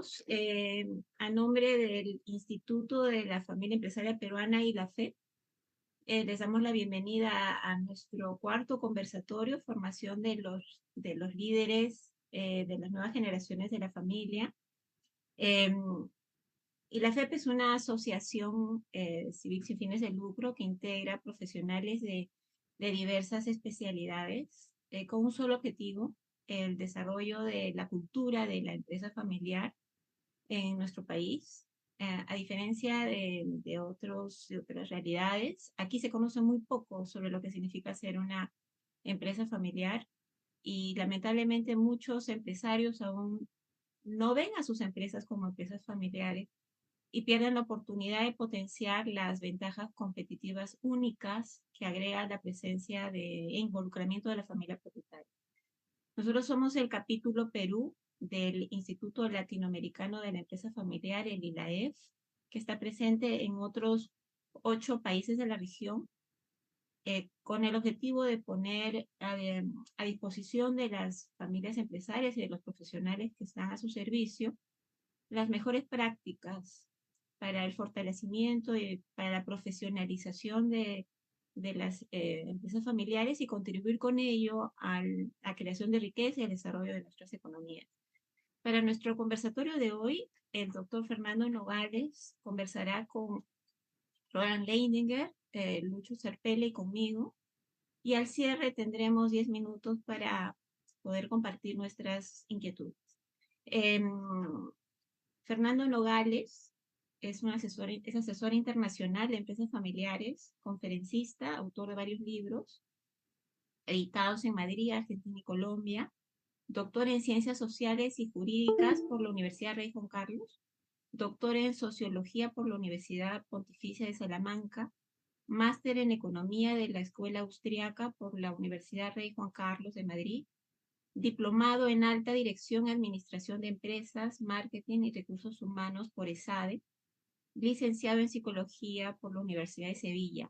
todos. A nombre del Instituto de la Familia Empresaria Peruana y la FEP, les damos la bienvenida a nuestro cuarto conversatorio, formación de los líderes de las nuevas generaciones de la familia. Y la FEP es una asociación civil sin fines de lucro que integra profesionales de diversas especialidades con un solo objetivo: el desarrollo de la cultura de la empresa familiar en nuestro país. A diferencia de otras realidades, aquí se conoce muy poco sobre lo que significa ser una empresa familiar y lamentablemente muchos empresarios aún no ven a sus empresas como empresas familiares y pierden la oportunidad de potenciar las ventajas competitivas únicas que agrega la presencia e involucramiento de la familia propietaria. Nosotros somos el capítulo Perú del Instituto Latinoamericano de la Empresa Familiar, el ILAEF, que está presente en otros 8 países de la región, con el objetivo de poner a disposición de las familias empresarias y de los profesionales que están a su servicio las mejores prácticas para el fortalecimiento y para la profesionalización de las empresas familiares y contribuir con ello a la creación de riqueza y el desarrollo de nuestras economías. Para nuestro conversatorio de hoy, el doctor Fernando Nogales conversará con Roland Leininger, Lucho Serpele y conmigo, y al cierre tendremos 10 minutos para poder compartir nuestras inquietudes. Fernando Nogales es asesor internacional de empresas familiares, conferencista, autor de varios libros editados en Madrid, Argentina y Colombia, doctor en Ciencias Sociales y Jurídicas por la Universidad Rey Juan Carlos, doctor en Sociología por la Universidad Pontificia de Salamanca, máster en Economía de la Escuela Austriaca por la Universidad Rey Juan Carlos de Madrid, diplomado en Alta Dirección y Administración de Empresas, Marketing y Recursos Humanos por ESADE, licenciado en Psicología por la Universidad de Sevilla,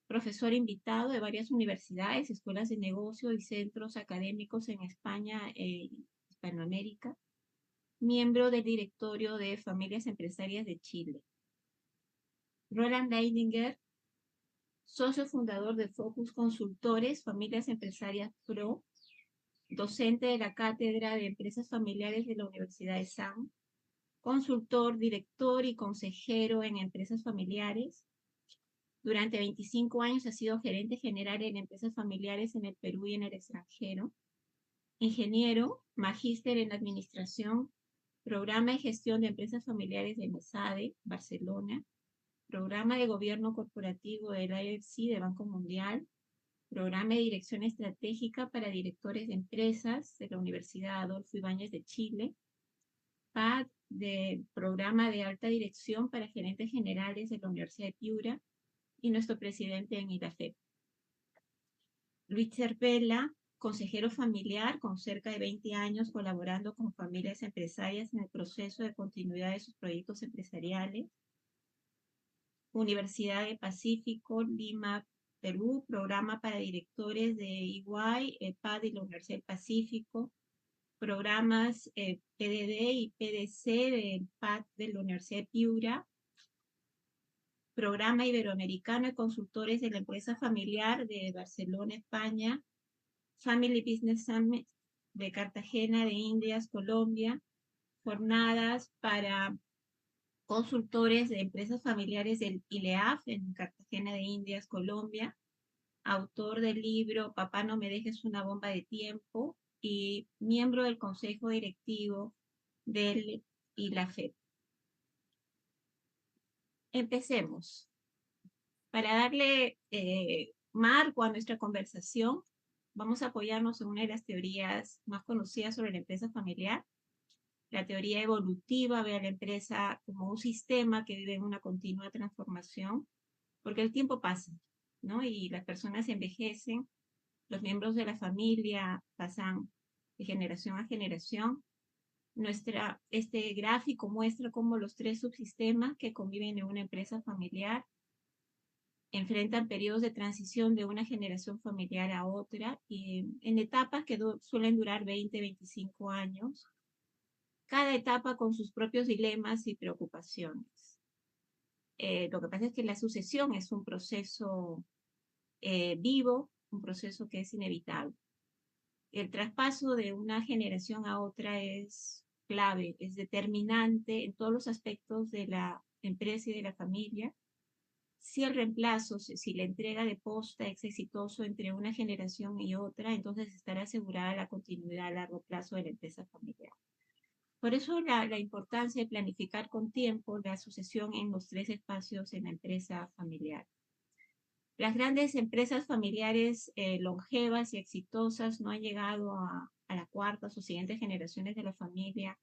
profesor invitado de varias universidades, escuelas de negocio y centros académicos en España e Hispanoamérica, miembro del directorio de Familias Empresarias de Chile. Roland Leininger, socio fundador de Focus Consultores, Familias Empresarias Pro, docente de la Cátedra de Empresas Familiares de la Universidad de SAM, consultor, director y consejero en empresas familiares. Durante 25 años ha sido gerente general en empresas familiares en el Perú y en el extranjero. Ingeniero, magíster en administración, programa de gestión de empresas familiares de MESADE, Barcelona, programa de gobierno corporativo del IFC de Banco Mundial, programa de dirección estratégica para directores de empresas de la Universidad Adolfo Ibáñez de Chile, PAD de programa de alta dirección para gerentes generales de la Universidad de Piura y nuestro presidente en ILAFEP. Luis Cervela, consejero familiar con cerca de 20 años colaborando con familias empresarias en el proceso de continuidad de sus proyectos empresariales. Universidad del Pacífico, Lima, Perú, programa para directores de EY, PAD y la Universidad del Pacífico, programas PDD y PDC del PAD de la Universidad de Piura, programa iberoamericano de consultores de la empresa familiar de Barcelona, España, Family Business Summit de Cartagena de Indias, Colombia, jornadas para consultores de empresas familiares del ILEAF en Cartagena de Indias, Colombia, autor del libro Papá no me dejes una bomba de tiempo y miembro del consejo directivo del ILAFEP. Empecemos. Para darle marco a nuestra conversación, vamos a apoyarnos en una de las teorías más conocidas sobre la empresa familiar, la teoría evolutiva. Ve a la empresa como un sistema que vive en una continua transformación, porque el tiempo pasa, ¿no? Y las personas envejecen, los miembros de la familia pasan de generación a generación. Este gráfico muestra cómo los 3 subsistemas que conviven en una empresa familiar enfrentan periodos de transición de una generación familiar a otra y en etapas que suelen durar 20, 25 años. cada etapa con sus propios dilemas y preocupaciones. Lo que pasa es que la sucesión es un proceso vivo, un proceso que es inevitable. El traspaso de una generación a otra es clave, es determinante en todos los aspectos de la empresa y de la familia. Si el reemplazo, si la entrega de posta es exitoso entre una generación y otra, entonces estará asegurada la continuidad a largo plazo de la empresa familiar. Por eso la importancia de planificar con tiempo la sucesión en los tres espacios en la empresa familiar. Las grandes empresas familiares longevas y exitosas no han llegado a la cuarta o siguientes generaciones de la familia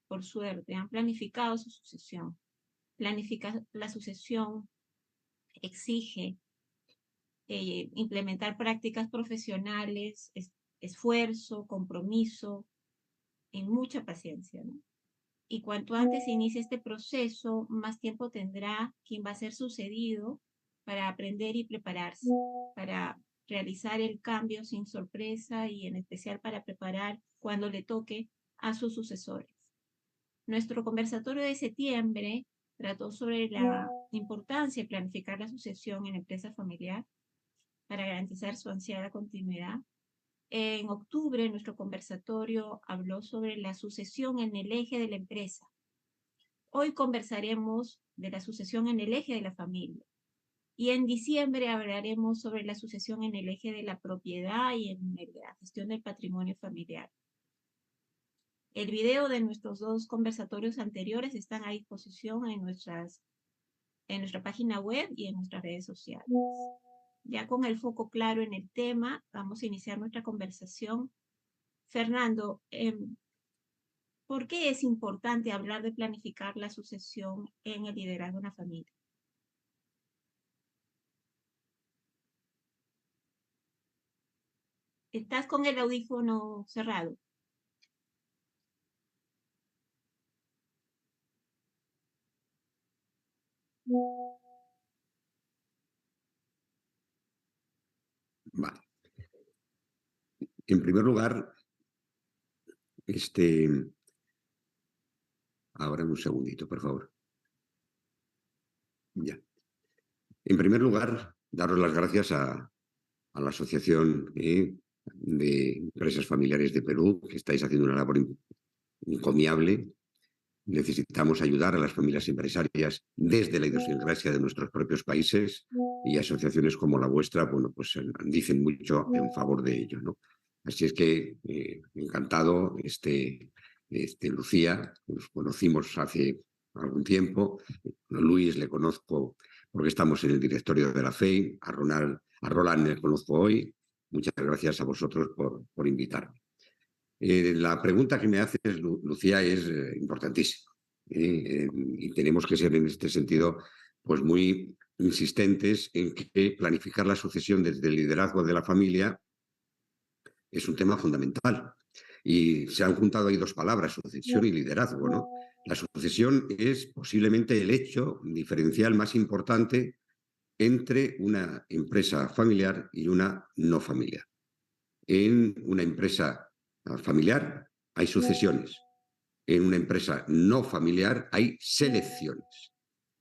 por suerte, han planificado su sucesión. Planificar la sucesión exige implementar prácticas profesionales, esfuerzo, compromiso y mucha paciencia, ¿no? Y cuanto antes se inicie este proceso, más tiempo tendrá quien va a ser sucedido para aprender y prepararse, para realizar el cambio sin sorpresa y en especial para preparar cuando le toque a sus sucesores. Nuestro conversatorio de septiembre trató sobre la importancia de planificar la sucesión en la empresa familiar para garantizar su ansiada continuidad. En octubre, nuestro conversatorio habló sobre la sucesión en el eje de la empresa. Hoy conversaremos de la sucesión en el eje de la familia. Y en diciembre hablaremos sobre la sucesión en el eje de la propiedad y en la gestión del patrimonio familiar. El video de nuestros dos conversatorios anteriores están a disposición en nuestra página web y en nuestras redes sociales. Ya con el foco claro en el tema, vamos a iniciar nuestra conversación. Fernando, ¿por qué es importante hablar de planificar la sucesión en el liderazgo de una familia? ¿Estás con el audífono cerrado? Vale. En primer lugar, ahora un segundito, por favor. Ya. En primer lugar, daros las gracias a la Asociación de Empresas Familiares de Perú, que estáis haciendo una labor encomiable. Necesitamos ayudar a las familias empresarias desde la idiosincrasia de nuestros propios países y asociaciones como la vuestra, bueno, pues dicen mucho en favor de ello, ¿no? Así es que encantado, Lucía, nos conocimos hace algún tiempo, Luis le conozco porque estamos en el directorio de la FEI, a Roland le conozco hoy. Muchas gracias a vosotros por invitarme. La pregunta que me haces, Lucía, es importantísima. Y tenemos que ser en este sentido pues muy insistentes en que planificar la sucesión desde el liderazgo de la familia es un tema fundamental. Y se han juntado ahí dos palabras, sucesión y liderazgo, ¿no? La sucesión es posiblemente el hecho diferencial más importante entre una empresa familiar y una no familiar. En una empresa familiar hay sucesiones. En una empresa no familiar hay selecciones.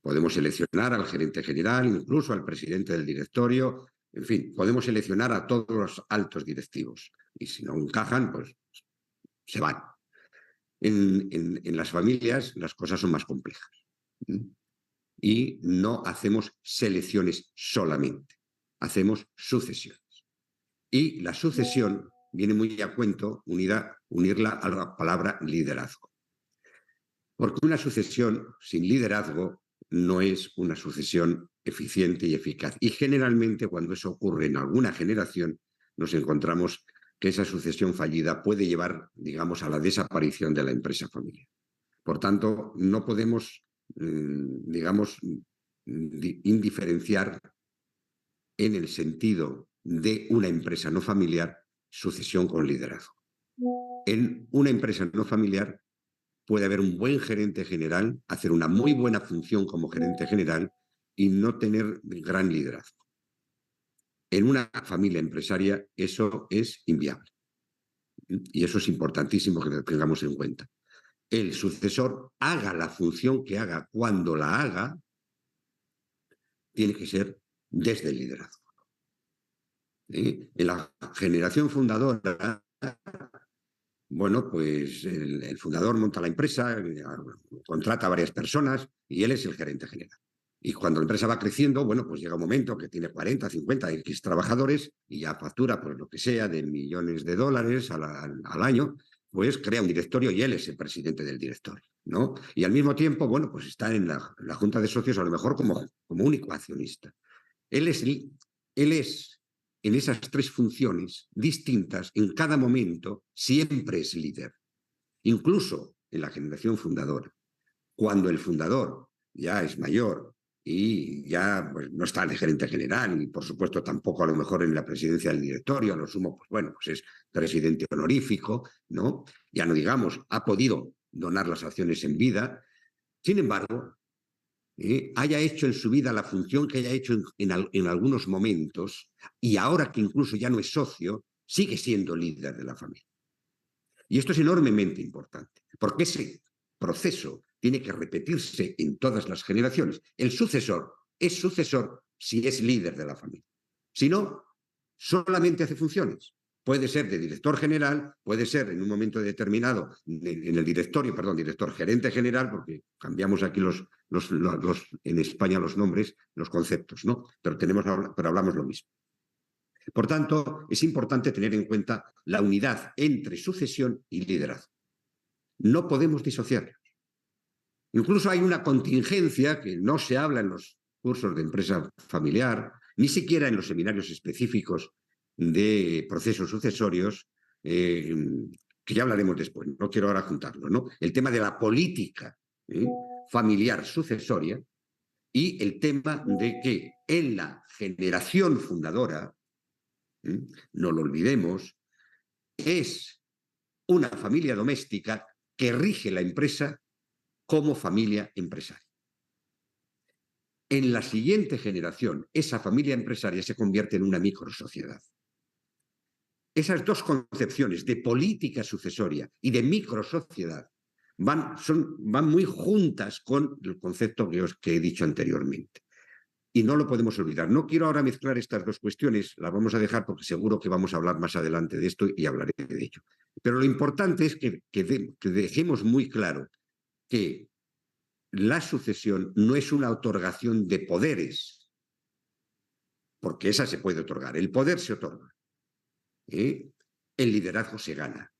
Podemos seleccionar al gerente general, incluso al presidente del directorio. En fin, podemos seleccionar a todos los altos directivos. Y si no encajan, pues se van. En las familias las cosas son más complejas. Y no hacemos selecciones solamente, hacemos sucesiones. Y la sucesión viene muy a cuento unirla a la palabra liderazgo. Porque una sucesión sin liderazgo no es una sucesión eficiente y eficaz. Y generalmente cuando eso ocurre en alguna generación, nos encontramos que esa sucesión fallida puede llevar, digamos, a la desaparición de la empresa familiar. Por tanto, no podemos, digamos, indiferenciar en el sentido de una empresa no familiar, sucesión con liderazgo. En una empresa no familiar puede haber un buen gerente general, hacer una muy buena función como gerente general y no tener gran liderazgo. En una familia empresaria eso es inviable. Y eso es importantísimo que lo tengamos en cuenta. el sucesor, haga la función que haga, cuando la haga, tiene que ser desde el liderazgo. En la generación fundadora, bueno, pues el fundador monta la empresa, contrata a varias personas y él es el gerente general. Y cuando la empresa va creciendo, bueno, pues llega un momento que tiene 40, 50, X trabajadores y ya factura, pues lo que sea, de millones de dólares al año, pues crea un directorio y él es el presidente del directorio, ¿no? Y al mismo tiempo, bueno, pues está en la junta de socios a lo mejor como único accionista. Él es en esas tres funciones distintas, en cada momento, siempre es líder. Incluso en la generación fundadora. Cuando el fundador ya es mayor y ya pues, no está de gerente general y por supuesto tampoco a lo mejor en la presidencia del directorio, a lo sumo, pues bueno, pues es presidente honorífico, ¿no? Ya no digamos, ha podido donar las acciones en vida. Sin embargo, haya hecho en su vida la función que haya hecho en algunos momentos y ahora que incluso ya no es socio, sigue siendo líder de la familia. Y esto es enormemente importante, porque ese proceso tiene que repetirse en todas las generaciones. El sucesor es sucesor si es líder de la familia. Si no, solamente hace funciones. Puede ser de director general, puede ser en un momento determinado en el directorio, perdón, director gerente general, porque cambiamos aquí en España los nombres, los conceptos, ¿no? Pero hablamos lo mismo. Por tanto, es importante tener en cuenta la unidad entre sucesión y liderazgo. No podemos disociarlos. Incluso hay una contingencia que no se habla en los cursos de empresa familiar, ni siquiera en los seminarios específicos de procesos sucesorios, que ya hablaremos después, no quiero ahora juntarlo, ¿no? El tema de la política familiar sucesoria y el tema de que en la generación fundadora, no lo olvidemos, es una familia doméstica que rige la empresa como familia empresaria. En la siguiente generación, esa familia empresaria se convierte en una microsociedad. Esas dos concepciones de política sucesoria y de microsociedad van muy juntas con el concepto que he dicho anteriormente. Y no lo podemos olvidar. No quiero ahora mezclar estas dos cuestiones, las vamos a dejar porque seguro que vamos a hablar más adelante de esto y hablaré de ello. Pero lo importante es que dejemos muy claro que la sucesión no es una otorgación de poderes, porque esa se puede otorgar. El poder se otorga. El liderazgo se gana.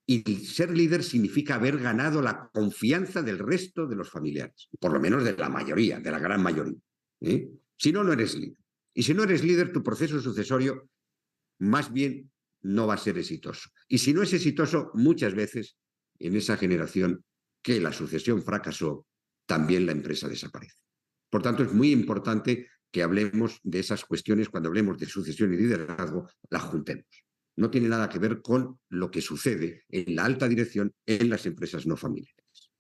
Y ser líder significa haber ganado la confianza del resto de los familiares, por lo menos de la mayoría, de la gran mayoría. Si no, no eres líder. Y si no eres líder, tu proceso sucesorio más bien no va a ser exitoso. Y si no es exitoso, muchas veces en esa generación que la sucesión fracasó, también la empresa desaparece. Por tanto, es muy importante que hablemos de esas cuestiones cuando hablemos de sucesión y liderazgo, las juntemos. No tiene nada que ver con lo que sucede en la alta dirección en las empresas no familiares.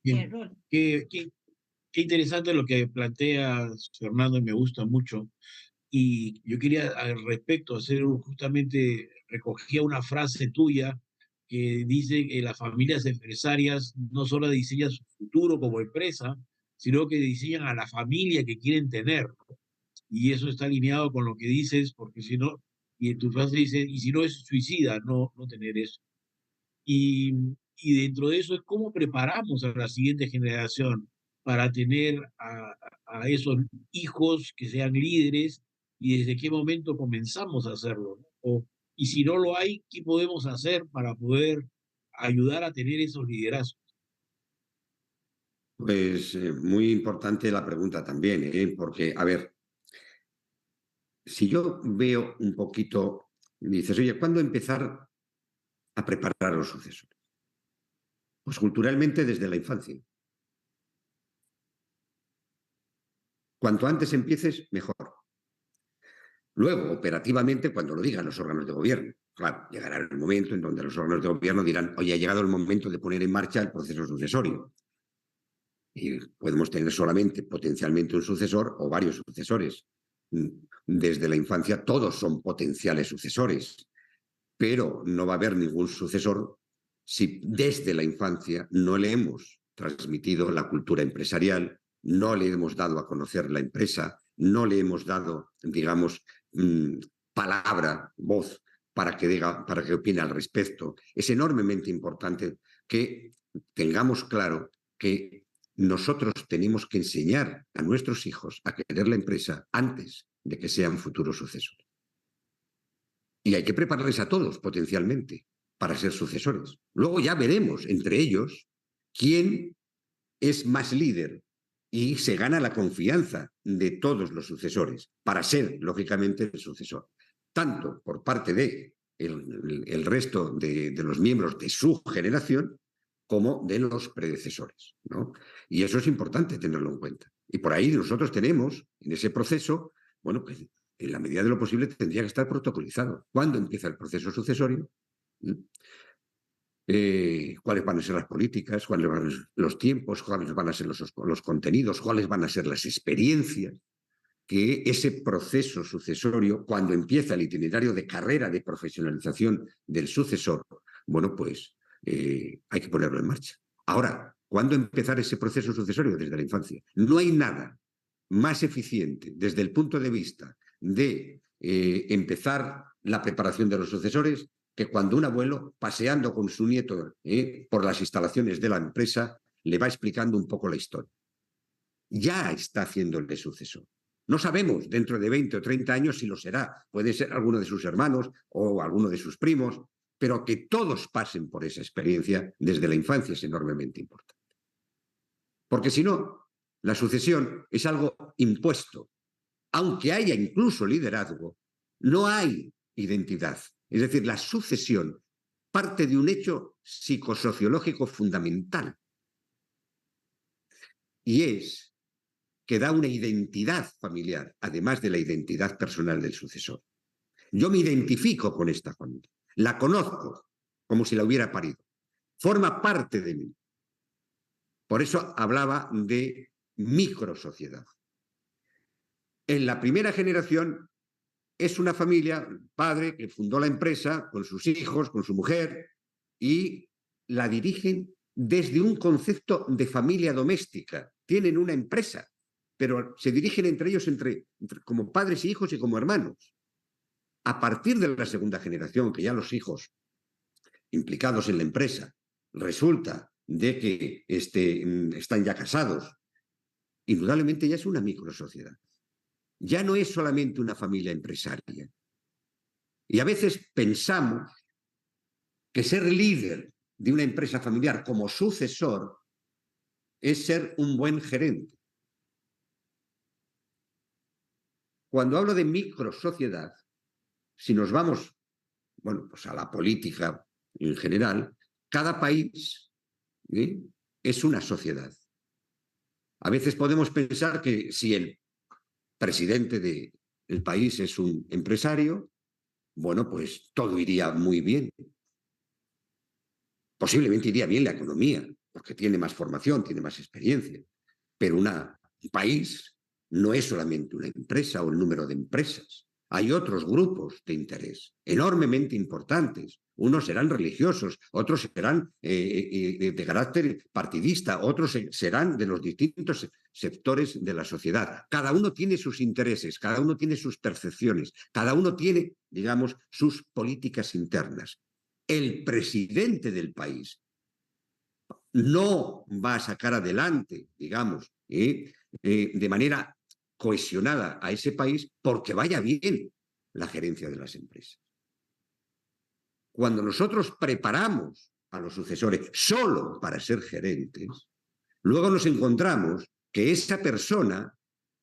Bien. Qué interesante lo que planteas, Fernando, y me gusta mucho. Y yo quería al respecto justamente recogía una frase tuya que dice que las familias empresarias no solo diseñan su futuro como empresa, sino que diseñan a la familia que quieren tener. Y eso está alineado con lo que dices, porque si no, y en tu frase dice, y si no es suicida, no tener eso. Y, y dentro de eso es cómo preparamos a la siguiente generación para tener a esos hijos que sean líderes y desde qué momento comenzamos a hacerlo, ¿no? Y si no lo hay, ¿qué podemos hacer para poder ayudar a tener esos liderazgos? Pues muy importante la pregunta también, porque, a ver, si yo veo un poquito, me dices, oye, ¿cuándo empezar a preparar los sucesores? Pues culturalmente desde la infancia. Cuanto antes empieces, mejor. Luego, operativamente, cuando lo digan los órganos de gobierno. Claro, llegará el momento en donde los órganos de gobierno dirán, oye, ha llegado el momento de poner en marcha el proceso sucesorio. Y podemos tener solamente potencialmente un sucesor o varios sucesores. Desde la infancia todos son potenciales sucesores. pero no va a haber ningún sucesor si desde la infancia no le hemos transmitido la cultura empresarial, no le hemos dado a conocer la empresa, no le hemos dado, digamos, palabra, voz, para que opine al respecto. Es enormemente importante que tengamos claro que nosotros tenemos que enseñar a nuestros hijos a querer la empresa antes de que sean futuros sucesores. Y hay que prepararles a todos, potencialmente, para ser sucesores. Luego ya veremos entre ellos quién es más líder y se gana la confianza de todos los sucesores para ser, lógicamente, el sucesor. Tanto por parte de el resto de los miembros de su generación como de los predecesores, ¿no? Y eso es importante tenerlo en cuenta. Y por ahí nosotros tenemos, en ese proceso, bueno, pues en la medida de lo posible tendría que estar protocolizado. ¿Cuándo empieza el proceso sucesorio? ¿Cuáles van a ser las políticas? ¿Cuáles van a ser los tiempos? ¿Cuáles van a ser los contenidos? ¿Cuáles van a ser las experiencias? Que ese proceso sucesorio, cuando empieza el itinerario de carrera de profesionalización del sucesor, bueno, pues hay que ponerlo en marcha. Ahora, ¿cuándo empezar ese proceso sucesorio? Desde la infancia. No hay nada más eficiente desde el punto de vista de empezar la preparación de los sucesores que cuando un abuelo, paseando con su nieto por las instalaciones de la empresa, le va explicando un poco la historia. Ya está haciéndole sucesor. No sabemos dentro de 20 o 30 años si lo será. Puede ser alguno de sus hermanos o alguno de sus primos, pero que todos pasen por esa experiencia desde la infancia es enormemente importante. Porque si no, la sucesión es algo impuesto. Aunque haya incluso liderazgo, no hay identidad. Es decir, la sucesión parte de un hecho psicosociológico fundamental. Y es que da una identidad familiar, además de la identidad personal del sucesor. Yo me identifico con esta familia, la conozco como si la hubiera parido, forma parte de mí. Por eso hablaba de microsociedad. En la primera generación es una familia, el padre que fundó la empresa con sus hijos, con su mujer, y la dirigen desde un concepto de familia doméstica. Tienen una empresa, pero se dirigen entre ellos como padres y hijos y como hermanos. A partir de la segunda generación, que ya los hijos implicados en la empresa, resulta de que están ya casados, indudablemente ya es una microsociedad. Ya no es solamente una familia empresaria. Y a veces pensamos que ser líder de una empresa familiar como sucesor es ser un buen gerente. Cuando hablo de microsociedad, si nos vamos, bueno, pues a la política en general, cada país es una sociedad. A veces podemos pensar que si el presidente del país es un empresario, bueno, pues todo iría muy bien. Posiblemente iría bien la economía, porque tiene más formación, tiene más experiencia. Pero un país no es solamente una empresa o el número de empresas. Hay otros grupos de interés enormemente importantes. Unos serán religiosos, otros serán de carácter partidista, otros serán de los distintos sectores de la sociedad. Cada uno tiene sus intereses, cada uno tiene sus percepciones, cada uno tiene, digamos, sus políticas internas. El presidente del país no va a sacar adelante, digamos, de manera cohesionada a ese país porque vaya bien la gerencia de las empresas. Cuando nosotros preparamos a los sucesores solo para ser gerentes, luego nos encontramos que esa persona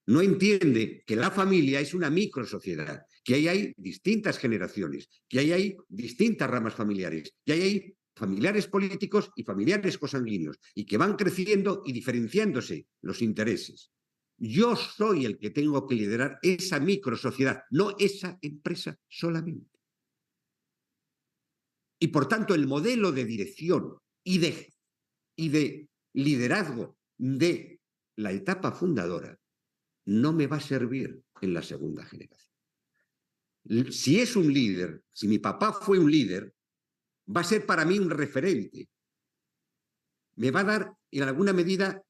no entiende que la familia es una microsociedad, que ahí hay distintas generaciones, que ahí hay distintas ramas familiares, que ahí hay familiares políticos y familiares consanguíneos, y que van creciendo y diferenciándose los intereses. Yo soy el que tengo que liderar esa microsociedad, no esa empresa solamente. Y por tanto, el modelo de dirección y de liderazgo de la etapa fundadora no me va a servir en la segunda generación. Si es un líder, si mi papá fue un líder, va a ser para mí un referente. Me va a dar, en alguna medida,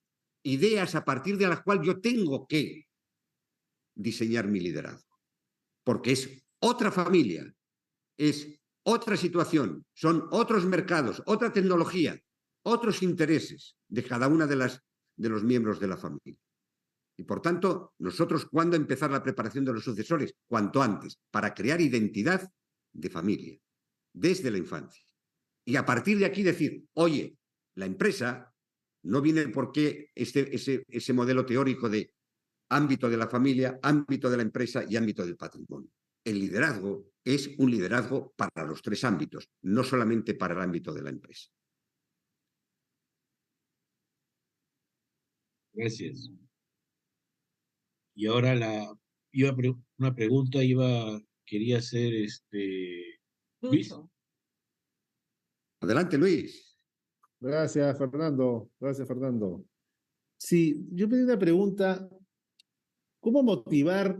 ideas a partir de las cuales yo tengo que diseñar mi liderazgo. Porque es otra familia, es otra situación, son otros mercados, otra tecnología, otros intereses de cada una de los miembros de la familia. Y por tanto, nosotros, ¿cuándo empezar la preparación de los sucesores? Cuanto antes, para crear identidad de familia, desde la infancia. Y a partir de aquí decir, oye, la empresa no viene porque ese modelo teórico de ámbito de la familia, ámbito de la empresa y ámbito del patrimonio. El liderazgo es un liderazgo para los tres ámbitos, no solamente para el ámbito de la empresa. Gracias. Y ahora una pregunta quería hacer Luis. Lucho. Adelante, Luis. Gracias, Fernando. Gracias, Fernando. Sí, yo pedí una pregunta. ¿Cómo motivar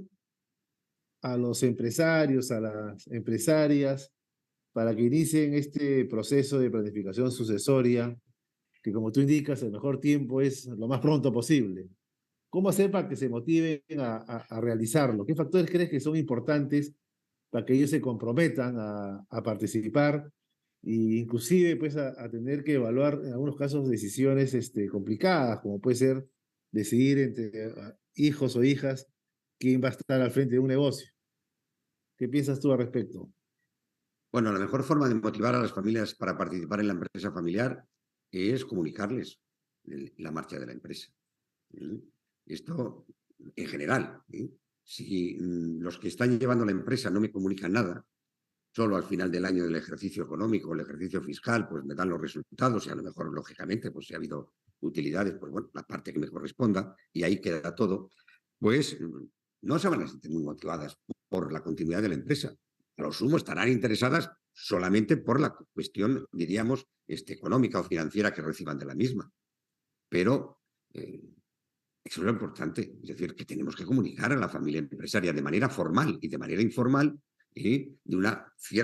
a los empresarios, a las empresarias, para que inicien este proceso de planificación sucesoria, que como tú indicas, el mejor tiempo es lo más pronto posible? ¿Cómo hacer para que se motiven a realizarlo? ¿Qué factores crees que son importantes para que ellos se comprometan a participar e inclusive pues, a tener que evaluar en algunos casos decisiones complicadas, como puede ser decidir entre hijos o hijas quién va a estar al frente de un negocio? ¿Qué piensas tú al respecto? Bueno, la mejor forma de motivar a las familias para participar en la empresa familiar es comunicarles la marcha de la empresa. Esto en general. Si los que están llevando la empresa no me comunican nada, solo al final del año del ejercicio económico, el ejercicio fiscal, pues me dan los resultados y a lo mejor, lógicamente, pues si ha habido utilidades, pues bueno, la parte que me corresponda y ahí queda todo, pues no se van a sentir muy motivadas por la continuidad de la empresa. A lo sumo estarán interesadas solamente por la cuestión, diríamos, económica o financiera que reciban de la misma. Pero eso es lo importante, es decir, que tenemos que comunicar a la familia empresaria de manera formal y de manera informal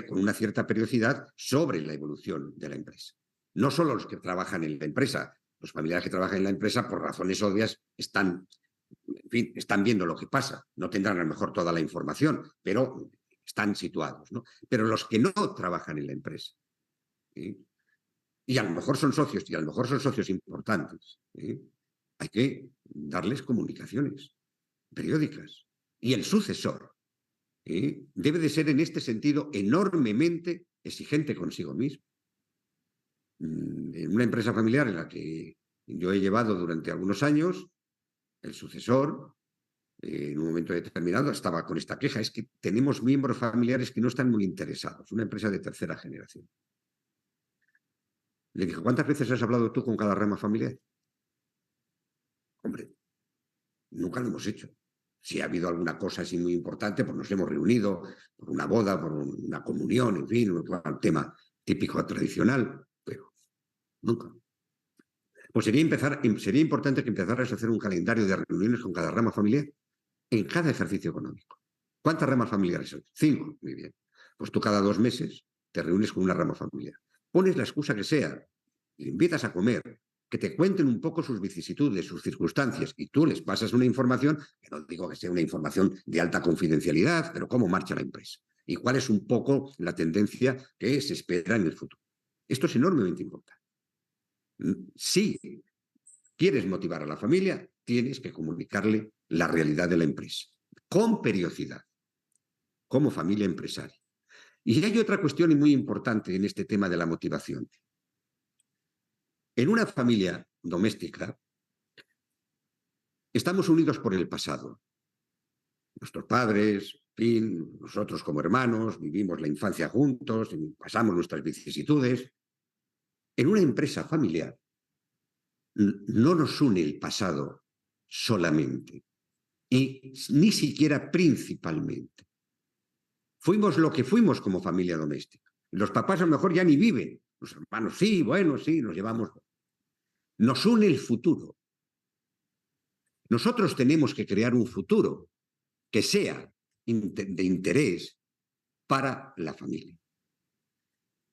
con una cierta periodicidad sobre la evolución de la empresa. No solo los que trabajan en la empresa, los familiares que trabajan en la empresa, por razones obvias, están viendo lo que pasa. No tendrán a lo mejor toda la información, pero están situados, ¿no? Pero los que no trabajan en la empresa, y a lo mejor son socios, y a lo mejor son socios importantes, hay que darles comunicaciones periódicas. Y el sucesor debe de ser en este sentido enormemente exigente consigo mismo. En una empresa familiar en la que yo he llevado durante algunos años, el sucesor, en un momento determinado, estaba con esta queja: es que tenemos miembros familiares que no están muy interesados, una empresa de tercera generación. Le dije, ¿cuántas veces has hablado tú con cada rama familiar? Hombre, nunca lo hemos hecho. Si ha habido alguna cosa así muy importante, pues nos hemos reunido por una boda, por una comunión, en fin, un tema típico tradicional, pero nunca. Pues sería importante que empezaras a hacer un calendario de reuniones con cada rama familiar en cada ejercicio económico. ¿Cuántas ramas familiares son? 5, muy bien. Pues tú cada 2 meses te reúnes con una rama familiar. Pones la excusa que sea, le invitas a comer, que te cuenten un poco sus vicisitudes, sus circunstancias, y tú les pasas una información, que no digo que sea una información de alta confidencialidad, pero cómo marcha la empresa y cuál es un poco la tendencia que se espera en el futuro. Esto es enormemente importante. Si quieres motivar a la familia, tienes que comunicarle la realidad de la empresa, con periodicidad, como familia empresaria. Y hay otra cuestión muy importante en este tema de la motivación. En una familia doméstica estamos unidos por el pasado. Nuestros padres, en fin, nosotros como hermanos, vivimos la infancia juntos, pasamos nuestras vicisitudes. En una empresa familiar no nos une el pasado solamente, y ni siquiera principalmente. Fuimos lo que fuimos como familia doméstica. Los papás a lo mejor ya ni viven. Los hermanos sí, bueno, sí, nos llevamos. Nos une el futuro. Nosotros tenemos que crear un futuro que sea de interés para la familia.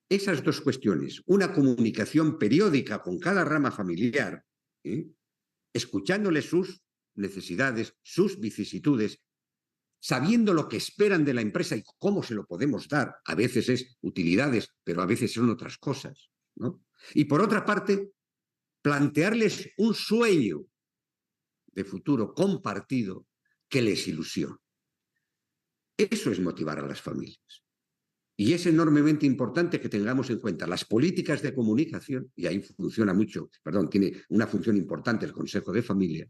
Esas dos cuestiones, una comunicación periódica con cada rama familiar, escuchándole sus necesidades, sus vicisitudes, sabiendo lo que esperan de la empresa y cómo se lo podemos dar. A veces es utilidades, pero a veces son otras cosas, ¿no? Y por otra parte, plantearles un sueño de futuro compartido que les ilusione. Eso es motivar a las familias. Y es enormemente importante que tengamos en cuenta las políticas de comunicación, y ahí funciona mucho, tiene una función importante el Consejo de Familia,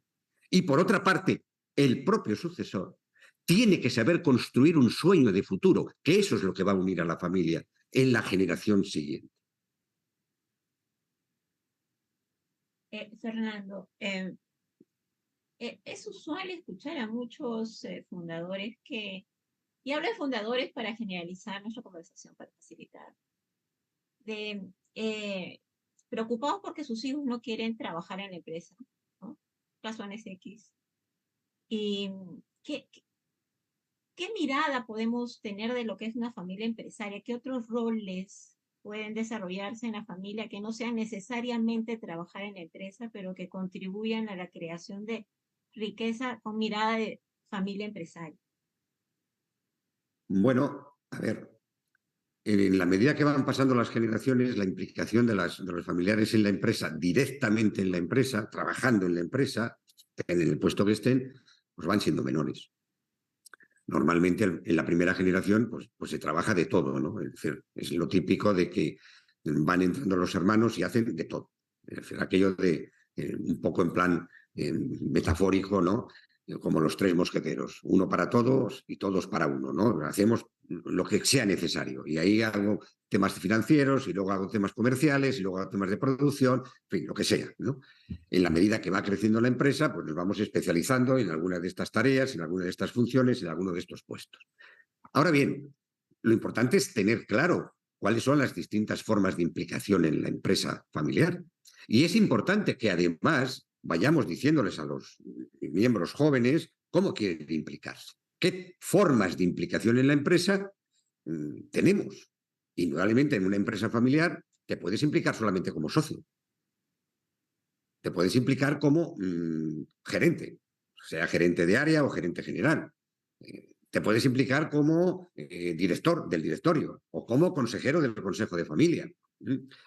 y por otra parte, el propio sucesor tiene que saber construir un sueño de futuro, que eso es lo que va a unir a la familia en la generación siguiente. Fernando, es usual escuchar a muchos fundadores que, y hablo de fundadores para generalizar nuestra conversación, para facilitar, preocupados porque sus hijos no quieren trabajar en la empresa, ¿no? Razones X. ¿Y qué mirada podemos tener de lo que es una familia empresaria? ¿Qué otros roles pueden desarrollarse en la familia que no sean necesariamente trabajar en la empresa, pero que contribuyan a la creación de riqueza con mirada de familia empresaria? Bueno, a ver, en la medida que van pasando las generaciones, la implicación de los familiares en la empresa, directamente en la empresa, trabajando en la empresa, en el puesto que estén, pues van siendo menores. Normalmente en la primera generación pues se trabaja de todo, ¿no? Es decir, es lo típico de que van entrando los hermanos y hacen de todo. Es decir, aquello de un poco en plan metafórico, ¿no? Como los tres mosqueteros, uno para todos y todos para uno, ¿no? Hacemos lo que sea necesario. Y ahí hago temas financieros, y luego hago temas comerciales, y luego hago temas de producción, en fin, lo que sea, ¿no? En la medida que va creciendo la empresa, pues nos vamos especializando en alguna de estas tareas, en alguna de estas funciones, en alguno de estos puestos. Ahora bien, lo importante es tener claro cuáles son las distintas formas de implicación en la empresa familiar. Y es importante que además vayamos diciéndoles a los miembros jóvenes cómo quieren implicarse, qué formas de implicación en la empresa tenemos. Indudablemente en una empresa familiar te puedes implicar solamente como socio. Te puedes implicar como gerente, sea gerente de área o gerente general. Te puedes implicar como director del directorio o como consejero del consejo de familia.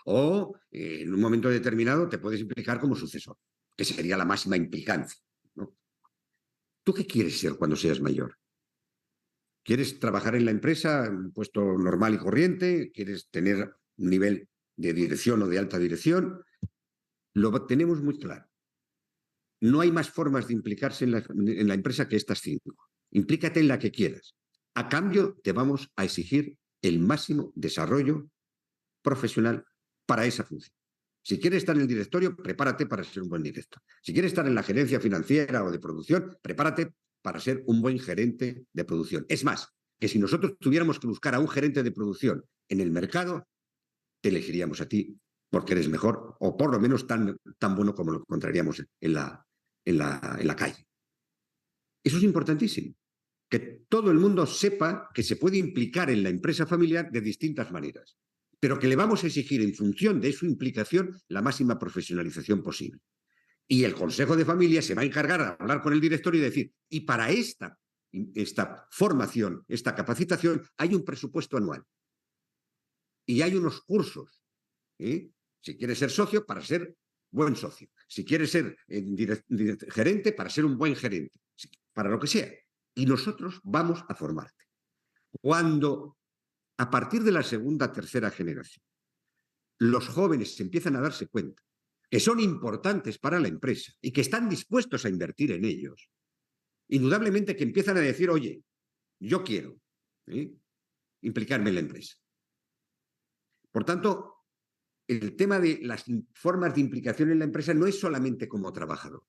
O en un momento determinado te puedes implicar como sucesor, que sería la máxima implicancia, ¿no? ¿Tú qué quieres ser cuando seas mayor? ¿Quieres trabajar en la empresa en un puesto normal y corriente? ¿Quieres tener un nivel de dirección o de alta dirección? Lo tenemos muy claro. No hay más formas de implicarse en la empresa que estas 5. Implícate en la que quieras. A cambio, te vamos a exigir el máximo desarrollo profesional para esa función. Si quieres estar en el directorio, prepárate para ser un buen director. Si quieres estar en la gerencia financiera o de producción, prepárate para ser un buen gerente de producción. Es más, que si nosotros tuviéramos que buscar a un gerente de producción en el mercado, te elegiríamos a ti porque eres mejor o por lo menos tan bueno como lo encontraríamos en la calle. Eso es importantísimo, que todo el mundo sepa que se puede implicar en la empresa familiar de distintas maneras, pero que le vamos a exigir en función de su implicación la máxima profesionalización posible. Y el Consejo de Familia se va a encargar de hablar con el directorio y decir, y para esta formación, esta capacitación, hay un presupuesto anual y hay unos cursos. Si quieres ser socio, para ser buen socio. Si quieres ser gerente, para ser un buen gerente. Para lo que sea. Y nosotros vamos a formarte. Cuando, a partir de la segunda, tercera generación, los jóvenes se empiezan a darse cuenta que son importantes para la empresa y que están dispuestos a invertir en ellos, indudablemente que empiezan a decir, oye, yo quiero implicarme en la empresa. Por tanto, el tema de las formas de implicación en la empresa no es solamente como trabajador.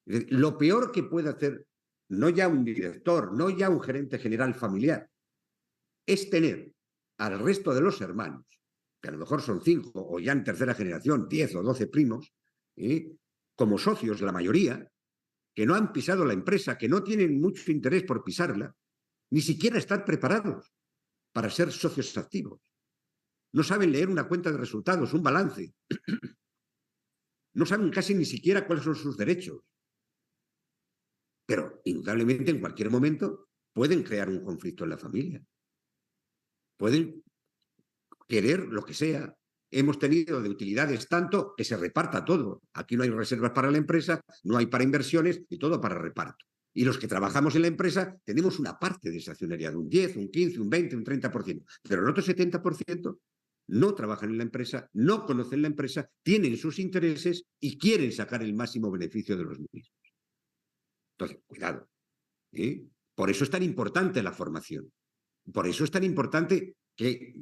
Lo peor que puede hacer, no ya un director, no ya un gerente general familiar, es tener al resto de los hermanos, que a lo mejor son 5 o ya en tercera generación, 10 o 12 primos, como socios la mayoría, que no han pisado la empresa, que no tienen mucho interés por pisarla, ni siquiera están preparados para ser socios activos. No saben leer una cuenta de resultados, un balance. No saben casi ni siquiera cuáles son sus derechos. Pero, indudablemente, en cualquier momento pueden crear un conflicto en la familia. Pueden querer lo que sea. Hemos tenido de utilidades tanto que se reparta todo. Aquí no hay reservas para la empresa, no hay para inversiones y todo para reparto. Y los que trabajamos en la empresa tenemos una parte de esa accionariado, un 10, un 15, un 20, un 30%. Pero el otro 70% no trabajan en la empresa, no conocen la empresa, tienen sus intereses y quieren sacar el máximo beneficio de los mismos. Entonces, cuidado. Por eso es tan importante la formación. Por eso es tan importante que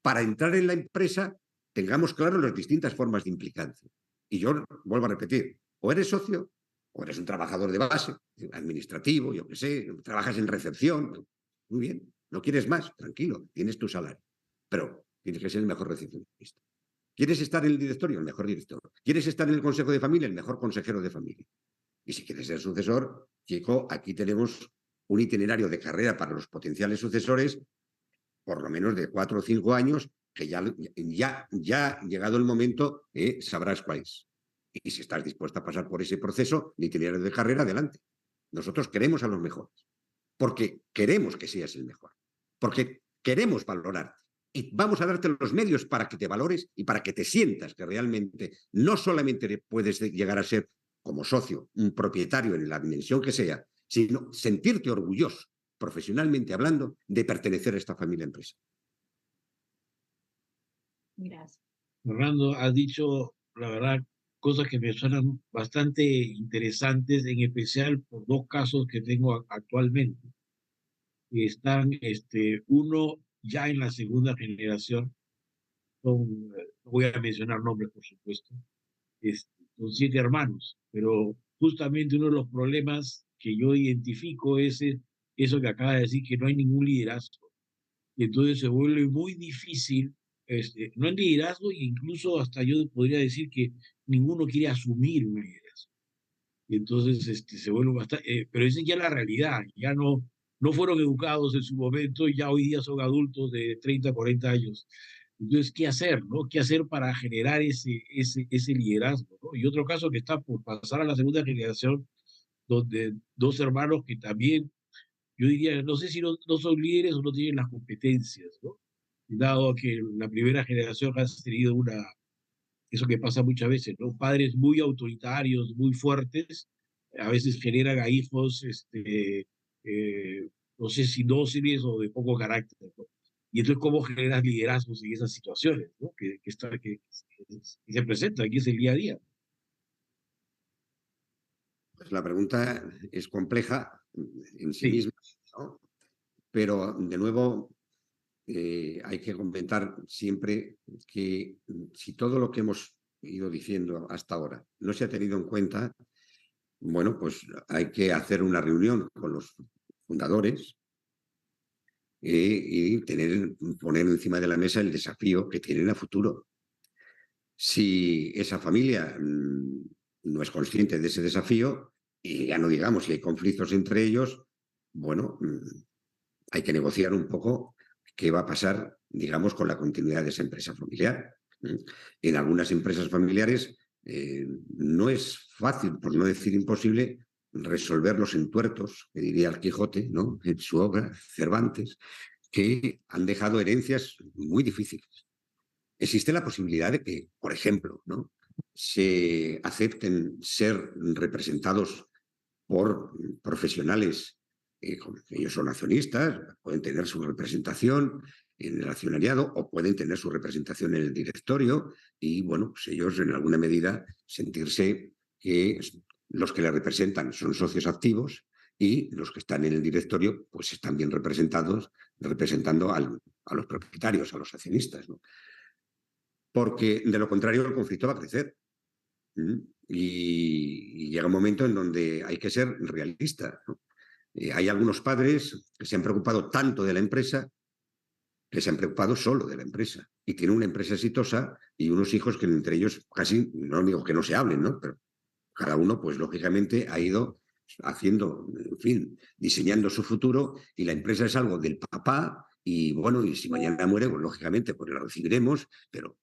para entrar en la empresa tengamos claro las distintas formas de implicancia. Y yo vuelvo a repetir, o eres socio, o eres un trabajador de base, administrativo, yo qué sé, trabajas en recepción, muy bien, no quieres más, tranquilo, tienes tu salario. Pero tienes que ser el mejor recepcionista. ¿Quieres estar en el directorio? El mejor director. ¿Quieres estar en el consejo de familia? El mejor consejero de familia. Y si quieres ser sucesor, chico, aquí tenemos un itinerario de carrera para los potenciales sucesores, por lo menos de 4 o 5 años, que ya llegado el momento, sabrás cuál es. Y si estás dispuesta a pasar por ese proceso de itinerario de carrera, adelante. Nosotros queremos a los mejores, porque queremos que seas el mejor, porque queremos valorarte. Y vamos a darte los medios para que te valores y para que te sientas que realmente no solamente puedes llegar a ser como socio, un propietario en la dimensión que sea, sino sentirte orgulloso, profesionalmente hablando, de pertenecer a esta familia empresa. Gracias. Fernando, has dicho, la verdad, cosas que me suenan bastante interesantes, en especial por dos casos que tengo actualmente. Están, uno ya en la segunda generación, no voy a mencionar nombres, por supuesto, son 7 hermanos, pero justamente uno de los problemas que yo identifico es eso que acaba de decir, que no hay ningún liderazgo. Y entonces se vuelve muy difícil, no hay liderazgo, e incluso hasta yo podría decir que ninguno quiere asumir un liderazgo. Y entonces se vuelve bastante, pero esa es ya la realidad, ya no fueron educados en su momento y ya hoy día son adultos de 30, 40 años. Entonces, ¿qué hacer, no? ¿Qué hacer para generar ese liderazgo, ¿no? Y otro caso que está por pasar a la segunda generación, donde 2 hermanos que también, yo diría, no sé si no son líderes o no tienen las competencias, ¿no? Dado que la primera generación ha tenido eso que pasa muchas veces, ¿no? Padres muy autoritarios, muy fuertes, a veces generan a hijos, no sé si dóciles o de poco carácter, ¿no? Y entonces, ¿cómo generas liderazgos en esas situaciones, ¿no? que se presentan, que es el día a día? Pues la pregunta es compleja en sí Sí. misma, ¿no? Pero, de nuevo, hay que comentar siempre que si todo lo que hemos ido diciendo hasta ahora no se ha tenido en cuenta, bueno, pues hay que hacer una reunión con los fundadores y poner encima de la mesa el desafío que tienen a futuro. Si esa familia no es consciente de ese desafío, y ya no digamos si hay conflictos entre ellos, bueno, hay que negociar un poco qué va a pasar, digamos, con la continuidad de esa empresa familiar. En algunas empresas familiares no es fácil, por no decir imposible, resolver los entuertos, que diría el Quijote, ¿no?, en su obra, Cervantes, que han dejado herencias muy difíciles. Existe la posibilidad de que, por ejemplo, ¿no?, se acepten ser representados por profesionales, ellos son accionistas, pueden tener su representación en el accionariado o pueden tener su representación en el directorio y, bueno, pues ellos en alguna medida sentirse que los que le representan son socios activos y los que están en el directorio pues están bien representados, representando a los propietarios, a los accionistas, ¿no? Porque de lo contrario el conflicto va a crecer. Y llega un momento en donde hay que ser realista, ¿no? Hay algunos padres que se han preocupado tanto de la empresa que se han preocupado solo de la empresa y tienen una empresa exitosa y unos hijos que entre ellos casi, no digo que no se hablen, ¿no?, pero cada uno pues lógicamente ha ido haciendo, en fin, diseñando su futuro y la empresa es algo del papá Y bueno, y si mañana muere, pues lógicamente pues la recibiremos, pero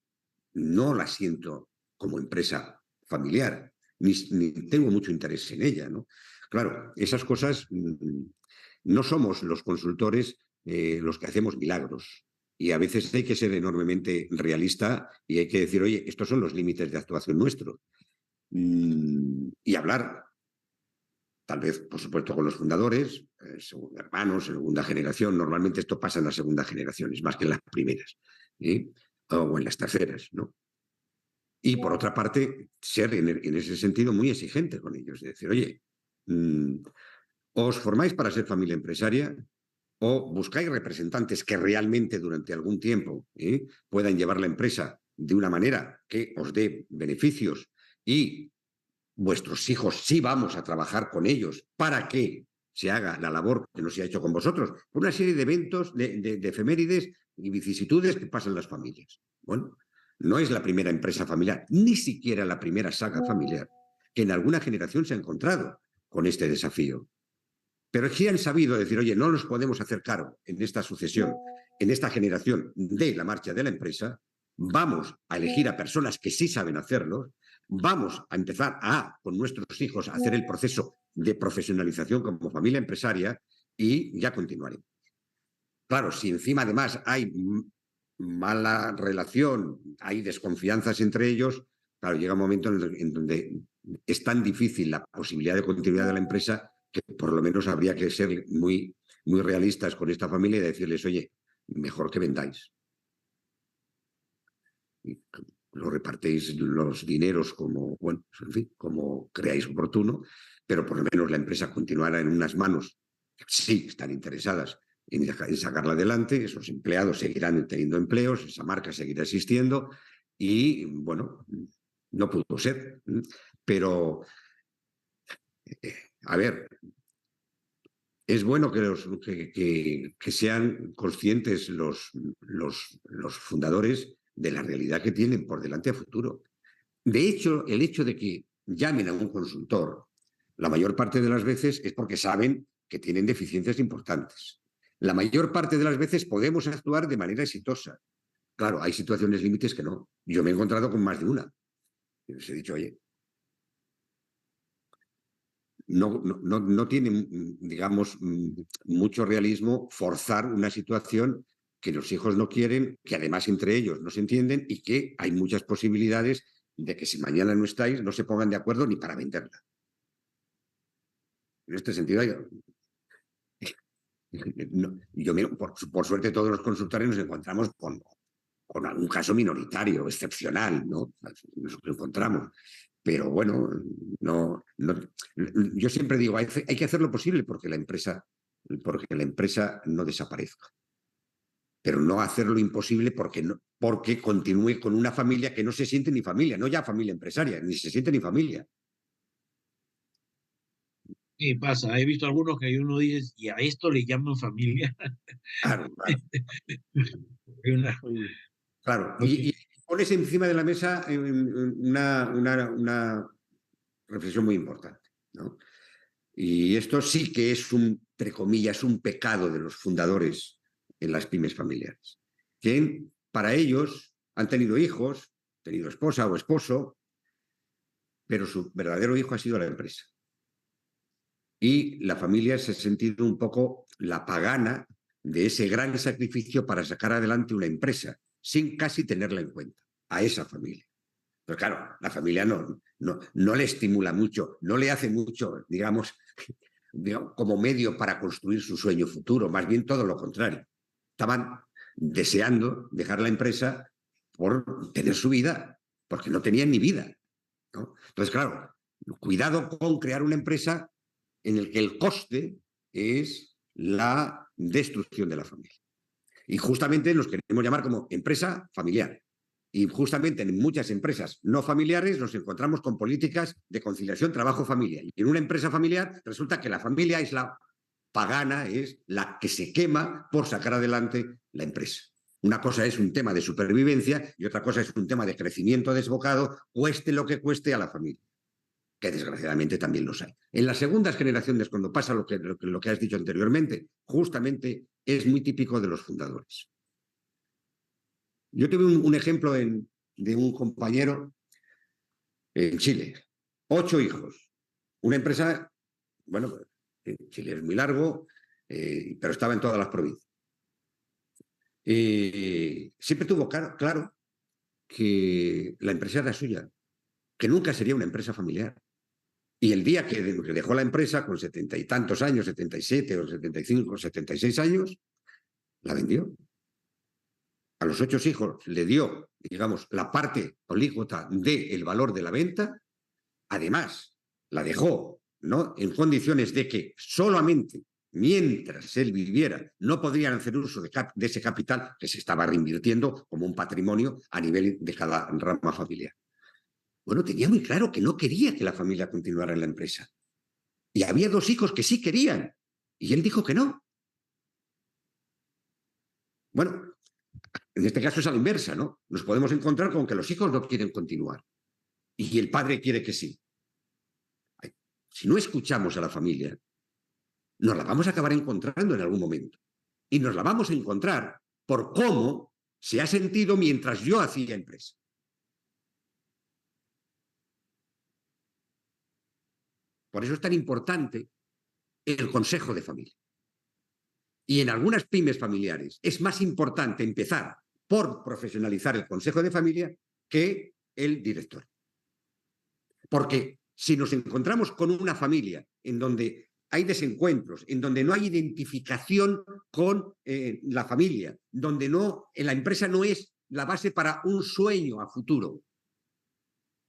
no la siento como empresa familiar, ni tengo mucho interés en ella, ¿no? Claro, esas cosas no somos los consultores los que hacemos milagros. Y a veces hay que ser enormemente realista y hay que decir, oye, estos son los límites de actuación nuestros. Y hablar, tal vez, por supuesto, con los fundadores, hermanos, segunda generación. Normalmente esto pasa en las segundas generaciones, más que en las primeras, ¿eh? O en las terceras, ¿no? Y por otra parte, ser en ese sentido muy exigente con ellos, de decir, oye, os formáis para ser familia empresaria o buscáis representantes que realmente durante algún tiempo puedan llevar la empresa de una manera que os dé beneficios y vuestros hijos sí vamos a trabajar con ellos para que se haga la labor que no se ha hecho con vosotros, por una serie de eventos, de efemérides y vicisitudes que pasan las familias. Bueno, no es la primera empresa familiar, ni siquiera la primera saga familiar, que en alguna generación se ha encontrado con este desafío. Pero sí han sabido decir, oye, no nos podemos hacer cargo en esta sucesión, en esta generación de la marcha de la empresa, vamos a elegir a personas que sí saben hacerlo, vamos a empezar con nuestros hijos, a hacer el proceso de profesionalización como familia empresaria y ya continuaremos. Claro, si encima además hay mala relación, hay desconfianzas entre ellos, claro, llega un momento en donde es tan difícil la posibilidad de continuidad de la empresa que por lo menos habría que ser muy, muy realistas con esta familia y decirles, oye, mejor que vendáis. Lo repartéis los dineros como, bueno, en fin, como creáis oportuno, pero por lo menos la empresa continuará en unas manos que sí están interesadas en sacarla adelante, esos empleados seguirán teniendo empleos, esa marca seguirá existiendo y, bueno, no pudo ser. Pero, a ver, es bueno que sean conscientes los fundadores de la realidad que tienen por delante a futuro. De hecho, el hecho de que llamen a un consultor, la mayor parte de las veces es porque saben que tienen deficiencias importantes. La mayor parte de las veces podemos actuar de manera exitosa. Claro, hay situaciones límites que no. Yo me he encontrado con más de una. Y les he dicho, oye, no tiene, digamos, mucho realismo forzar una situación que los hijos no quieren, que además entre ellos no se entienden y que hay muchas posibilidades de que si mañana no estáis no se pongan de acuerdo ni para venderla. En este sentido, por suerte todos los consultores nos encontramos con algún caso minoritario, excepcional, ¿no? Nos encontramos. Pero bueno, yo siempre digo, hay que hacer lo posible porque la empresa no desaparezca. Pero no hacer lo imposible porque continúe con una familia que no se siente ni familia, no ya familia empresaria, ni se siente ni familia. ¿Qué pasa? He visto algunos que uno dice, ¿y a esto le llaman familia? Claro, claro. Oye, Claro. Y pones encima de la mesa una reflexión muy importante, ¿no? Y esto sí que es entre comillas, un pecado de los fundadores en las pymes familiares. Que para ellos han tenido hijos, tenido esposa o esposo, pero su verdadero hijo ha sido la empresa. Y la familia se ha sentido un poco la pagana de ese gran sacrificio para sacar adelante una empresa, sin casi tenerla en cuenta, a esa familia. Pero claro, la familia no le estimula mucho, no le hace mucho, digamos, como medio para construir su sueño futuro, más bien todo lo contrario. Estaban deseando dejar la empresa por tener su vida, porque no tenían ni vida, ¿no? Entonces, claro, cuidado con crear una empresa en el que el coste es la destrucción de la familia. Y justamente nos queremos llamar como empresa familiar. Y justamente en muchas empresas no familiares nos encontramos con políticas de conciliación trabajo-familia. Y en una empresa familiar resulta que la familia es la pagana, es la que se quema por sacar adelante la empresa. Una cosa es un tema de supervivencia y otra cosa es un tema de crecimiento desbocado, cueste lo que cueste a la familia, que desgraciadamente también los hay. En las segundas generaciones, cuando pasa lo que has dicho anteriormente, justamente es muy típico de los fundadores. Yo tuve un ejemplo de un compañero en Chile. 8 hijos. Una empresa, bueno, Chile es muy largo, pero estaba en todas las provincias. Siempre tuvo claro que la empresa era suya, que nunca sería una empresa familiar. Y el día que dejó la empresa con 70 y tantos años, 77 o 75 o 76 años, la vendió. A los 8 hijos le dio, digamos, la parte alícuota del valor de la venta. Además, la dejó, ¿no?, en condiciones de que solamente mientras él viviera no podrían hacer uso de ese capital que se estaba reinvirtiendo como un patrimonio a nivel de cada rama familiar. Bueno, tenía muy claro que no quería que la familia continuara en la empresa. Y había 2 hijos que sí querían. Y él dijo que no. Bueno, en este caso es a la inversa, ¿no? Nos podemos encontrar con que los hijos no quieren continuar. Y el padre quiere que sí. Si no escuchamos a la familia, nos la vamos a acabar encontrando en algún momento. Y nos la vamos a encontrar por cómo se ha sentido mientras yo hacía empresa. Por eso es tan importante el consejo de familia. Y en algunas pymes familiares es más importante empezar por profesionalizar el consejo de familia que el director. Porque si nos encontramos con una familia en donde hay desencuentros, en donde no hay identificación con la familia, donde la empresa no es la base para un sueño a futuro,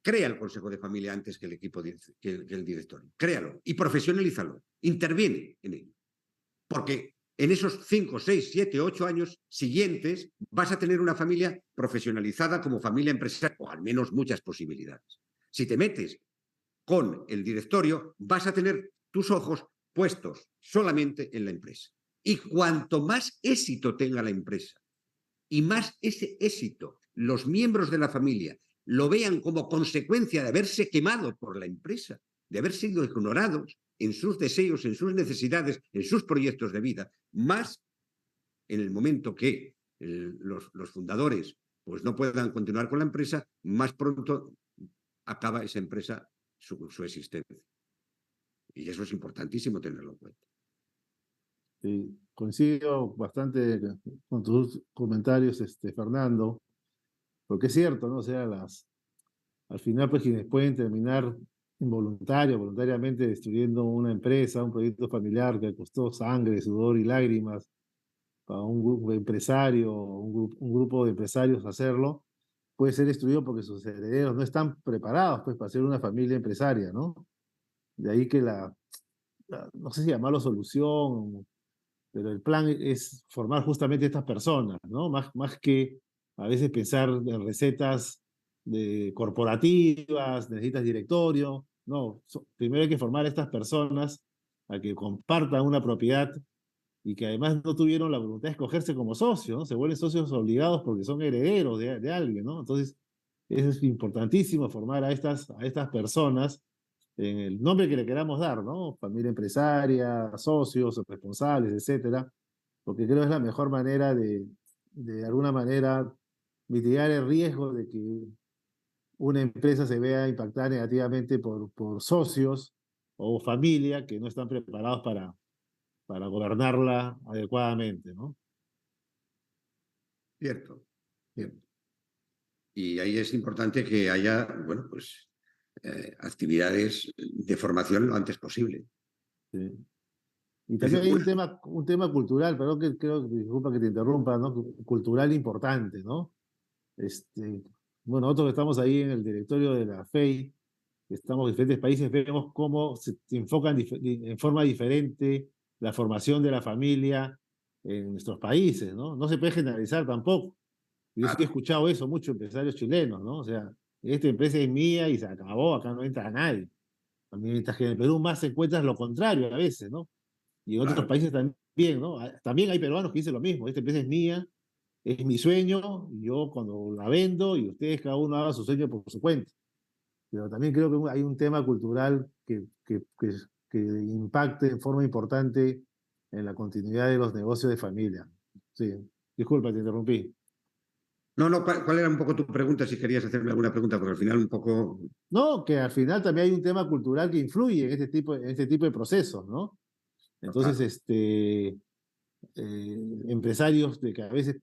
crea el consejo de familia antes que el equipo, que el directorio. Créalo y profesionalízalo. Interviene en ello. Porque en esos 5, 6, 7, 8 años siguientes vas a tener una familia profesionalizada como familia empresarial, o al menos muchas posibilidades. Si te metes con el directorio, vas a tener tus ojos puestos solamente en la empresa. Y cuanto más éxito tenga la empresa y más ese éxito los miembros de la familia lo vean como consecuencia de haberse quemado por la empresa, de haber sido ignorados en sus deseos, en sus necesidades, en sus proyectos de vida, más en el momento que los fundadores pues no puedan continuar con la empresa, más pronto acaba esa empresa su existencia. Y eso es importantísimo tenerlo en cuenta. Sí, coincido bastante con tus comentarios, Fernando, porque es cierto, ¿no? O sea, al final, pues quienes pueden terminar voluntariamente destruyendo una empresa, un proyecto familiar que costó sangre, sudor y lágrimas para un grupo empresario, un grupo de empresarios hacerlo, puede ser destruido porque sus herederos no están preparados, pues, para ser una familia empresaria, ¿no? De ahí que no sé si llamarlo solución, pero el plan es formar justamente estas personas, ¿no? Más que a veces pensar en recetas corporativas, necesitas directorio, no, primero hay que formar a estas personas a que compartan una propiedad y que además no tuvieron la voluntad de escogerse como socios, ¿no? Se vuelven socios obligados porque son herederos de alguien, ¿no? Entonces, es importantísimo formar a estas personas en el nombre que le queramos dar, ¿no? Familia empresaria, socios, responsables, etcétera, porque creo que es la mejor manera de alguna manera, mitigar el riesgo de que una empresa se vea impactada negativamente por socios o familia que no están preparados para gobernarla adecuadamente, ¿no? Cierto, cierto. Y ahí es importante que haya, bueno, pues actividades de formación lo antes posible. Sí. Y también hay un tema cultural, perdón que creo, disculpa que te interrumpa, ¿no? Cultural importante, ¿no? Bueno, nosotros que estamos ahí en el directorio de la FEI, que estamos en diferentes países, vemos cómo se enfocan en forma diferente la formación de la familia en nuestros países, ¿no? No se puede generalizar tampoco. Yo sí he escuchado eso mucho empresarios chilenos, ¿no? O sea, esta empresa es mía y se acabó, acá no entra nadie. Mientras que en el Perú más se encuentra lo contrario a veces, ¿no? Y en otros países también, ¿no? También hay peruanos que dicen lo mismo, esta empresa es mía, es mi sueño, yo cuando la vendo y ustedes cada uno haga su sueño por su cuenta. Pero también creo que hay un tema cultural que impacte en forma importante en la continuidad de los negocios de familia. Sí, disculpa, te interrumpí. No, no, ¿cuál era un poco tu pregunta? Si querías hacerme alguna pregunta, porque al final un poco... No, que al final también hay un tema cultural que influye en este tipo de procesos, ¿no? Entonces, Claro. Empresarios de que a veces,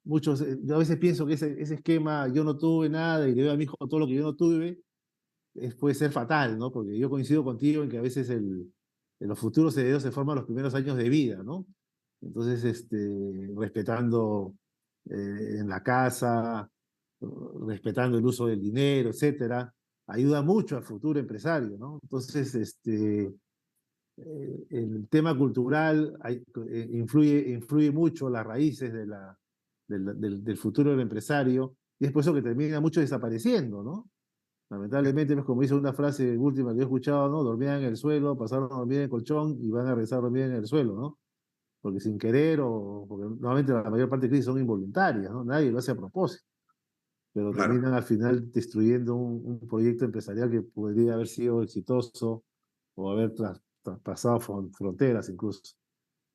muchos, yo a veces pienso que ese esquema, yo no tuve nada y le doy a mi hijo todo lo que yo no tuve, puede ser fatal, ¿no? Porque yo coincido contigo en que a veces en los futuros herederos se forman los primeros años de vida, ¿no? Entonces, respetando en la casa, respetando el uso del dinero, etcétera, ayuda mucho al futuro empresario, ¿no? Entonces, el tema cultural influye mucho las raíces del futuro del empresario, y es por eso que termina mucho desapareciendo, ¿no? Lamentablemente, pues, como dice una frase última que yo he escuchado, ¿no? Dormían en el suelo, pasaron a dormir en el colchón y van a regresar a dormir en el suelo, ¿no? Porque sin querer o porque normalmente la mayor parte de crisis son involuntarias, ¿no? Nadie lo hace a propósito, pero Claro. terminan al final destruyendo un proyecto empresarial que podría haber sido exitoso o haber traspasado fronteras incluso.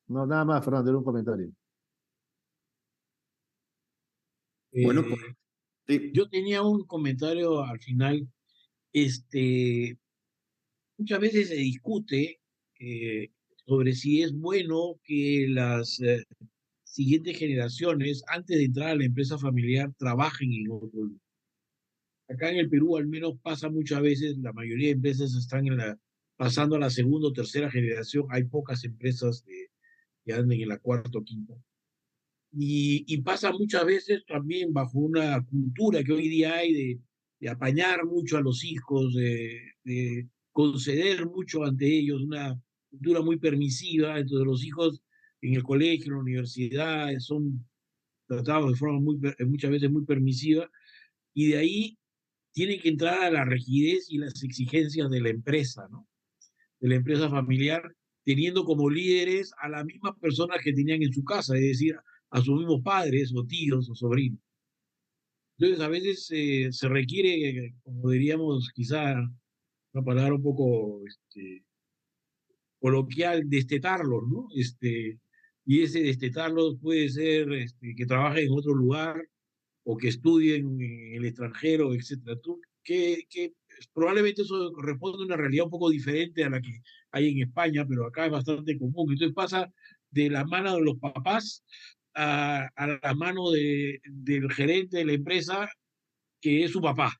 No, nada más, Fernando, era un comentario. Bueno, pues Eh, sí, yo tenía un comentario al final. Este, Muchas veces se discute sobre si es bueno que las siguientes generaciones, antes de entrar a la empresa familiar, trabajen en otro lugar. Acá en el Perú al menos pasa muchas veces, la mayoría de empresas están pasando a la segunda o tercera generación, hay pocas empresas que andan en la cuarta o quinta. Y pasa muchas veces también bajo una cultura que hoy día hay de apañar mucho a los hijos, de conceder mucho ante ellos, una cultura muy permisiva. Entonces los hijos en el colegio, en la universidad, son tratados de forma muchas veces muy permisiva, y de ahí tiene que entrar a la rigidez y las exigencias de la empresa, ¿no? De la empresa familiar, teniendo como líderes a las mismas personas que tenían en su casa, es decir, a sus mismos padres o tíos o sobrinos. Entonces, a veces se requiere, como diríamos, quizá una palabra un poco coloquial, destetarlos, ¿no? Y ese destetarlos puede ser que trabajen en otro lugar o que estudien en el extranjero, etcétera. Que probablemente eso responde a una realidad un poco diferente a la que hay en España, pero acá es bastante común. Entonces pasa de la mano de los papás a la mano del gerente de la empresa, que es su papá,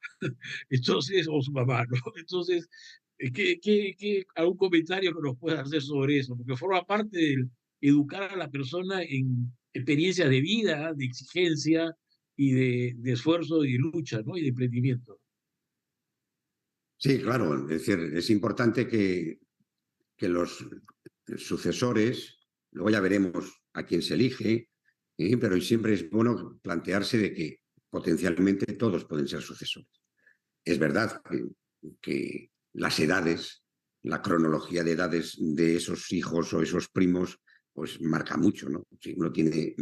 entonces, o su mamá, ¿no? Entonces, algún comentario que nos pueda hacer sobre eso? Porque forma parte de educar a la persona en experiencias de vida, de exigencia y de esfuerzo y de lucha, ¿no? Y de emprendimiento. sí, claro. Es decir, es importante que los sucesores, luego ya veremos a quién se elige, pero siempre es bueno plantearse de que potencialmente todos pueden ser sucesores. Es verdad que las edades, la cronología de edades de esos hijos o esos primos, pues marca mucho, ¿no? Si uno tiene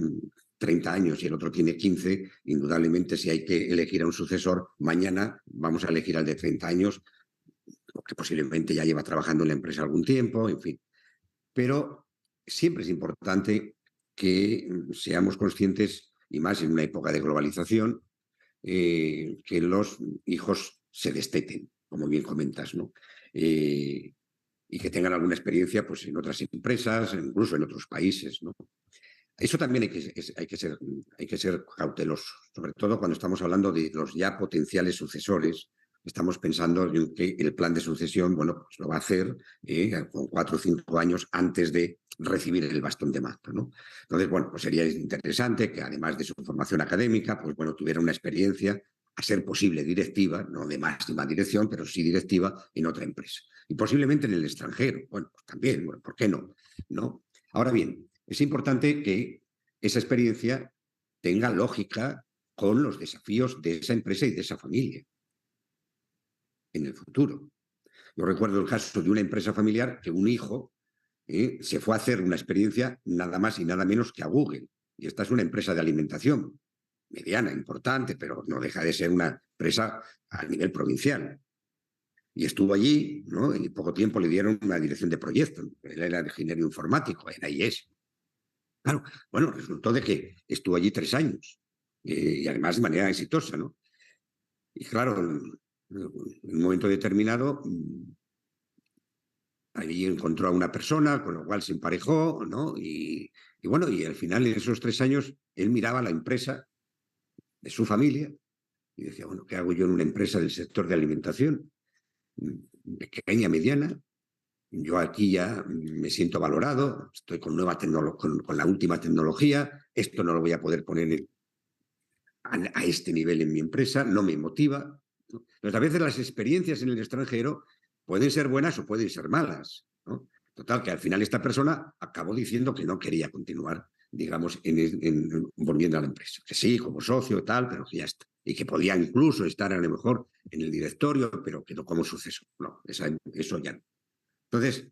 30 años y el otro tiene 15, indudablemente si hay que elegir a un sucesor, mañana vamos a elegir al de 30 años, porque posiblemente ya lleva trabajando en la empresa algún tiempo, en fin. Pero siempre es importante que seamos conscientes, y más en una época de globalización, que los hijos se desteten, como bien comentas, ¿no? Y que tengan alguna experiencia pues, en otras empresas, incluso en otros países, ¿no? Eso también hay que ser cautelosos, sobre todo cuando estamos hablando de los ya potenciales sucesores. Estamos pensando en que el plan de sucesión, bueno, pues lo va a hacer con 4 o 5 años antes de recibir el bastón de mando, ¿no? Entonces, bueno, pues sería interesante que además de su formación académica, pues bueno, tuviera una experiencia, a ser posible directiva, no de máxima dirección, pero sí directiva en otra empresa. Y posiblemente en el extranjero. Bueno, pues también, bueno, ¿por qué no? ¿No? Ahora bien, es importante que esa experiencia tenga lógica con los desafíos de esa empresa y de esa familia en el futuro. Yo recuerdo el caso de una empresa familiar que un hijo se fue a hacer una experiencia nada más y nada menos que a Google. Y esta es una empresa de alimentación mediana, importante, pero no deja de ser una empresa a nivel provincial. Y estuvo allí, ¿no? Y poco tiempo le dieron una dirección de proyecto. Él era ingeniero informático en IES. Claro, bueno, resultó de que estuvo allí 3 años y además de manera exitosa, ¿no? Y claro, en un momento determinado, allí encontró a una persona con la cual se emparejó, ¿no? Y bueno, y al final, en esos 3 años, él miraba la empresa de su familia y decía, bueno, ¿qué hago yo en una empresa del sector de alimentación? Pequeña, mediana. Yo aquí ya me siento valorado, estoy con la última tecnología, esto no lo voy a poder poner a este nivel en mi empresa, no me motiva. Entonces, a veces las experiencias en el extranjero pueden ser buenas o pueden ser malas, ¿no? Total, que al final esta persona acabó diciendo que no quería continuar, digamos, volviendo a la empresa. Que sí, como socio y tal, pero que ya está. Y que podía incluso estar a lo mejor en el directorio, pero que no como sucesor. No, eso ya no. Entonces,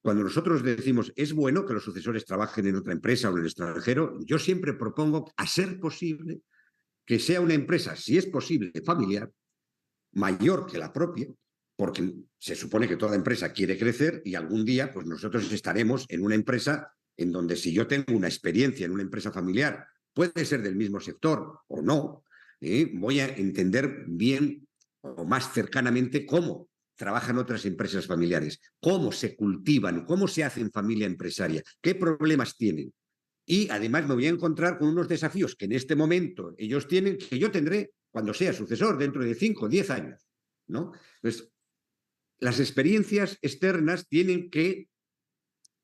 cuando nosotros decimos es bueno que los sucesores trabajen en otra empresa o en el extranjero, yo siempre propongo, a ser posible, que sea una empresa, si es posible, familiar, mayor que la propia, porque se supone que toda empresa quiere crecer y algún día pues nosotros estaremos en una empresa en donde si yo tengo una experiencia en una empresa familiar, puede ser del mismo sector o no, voy a entender bien o más cercanamente cómo trabajan otras empresas familiares, cómo se cultivan, cómo se hacen familia empresaria, qué problemas tienen. Y además me voy a encontrar con unos desafíos que en este momento ellos tienen, que yo tendré cuando sea sucesor dentro de 5 o 10 años, ¿no? Entonces, las experiencias externas tienen que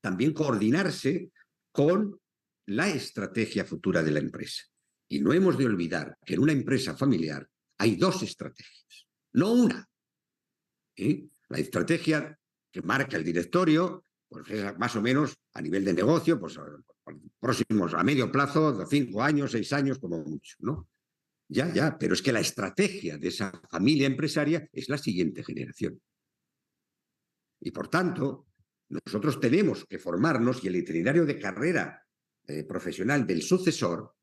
también coordinarse con la estrategia futura de la empresa. Y no hemos de olvidar que en una empresa familiar hay 2 estrategias, no una. La estrategia que marca el directorio, pues es más o menos a nivel de negocio, pues próximos a medio plazo, de 5 años, 6 años, como mucho, ¿no? Ya, pero es que la estrategia de esa familia empresaria es la siguiente generación. Y por tanto, nosotros tenemos que formarnos y el itinerario de carrera profesional del sucesor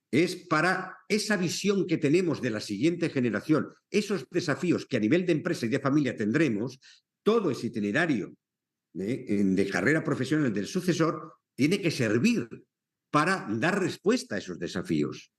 es para esa visión que tenemos de la siguiente generación, esos desafíos que a nivel de empresa y de familia tendremos, todo ese itinerario de carrera profesional del sucesor tiene que servir para dar respuesta a esos desafíos.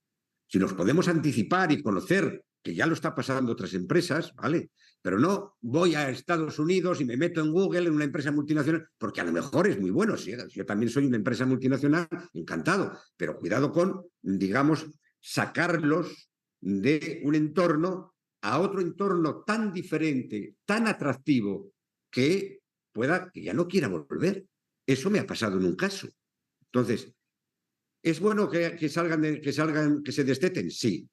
Si nos podemos anticipar y conocer que ya lo está pasando otras empresas, ¿vale? Pero no voy a Estados Unidos y me meto en Google, en una empresa multinacional, porque a lo mejor es muy bueno. Sí, yo también soy una empresa multinacional, encantado, pero cuidado con, digamos, sacarlos de un entorno a otro entorno tan diferente, tan atractivo, que que ya no quiera volver. Eso me ha pasado en un caso. Entonces, ¿es bueno que salgan, que se desteten? Sí,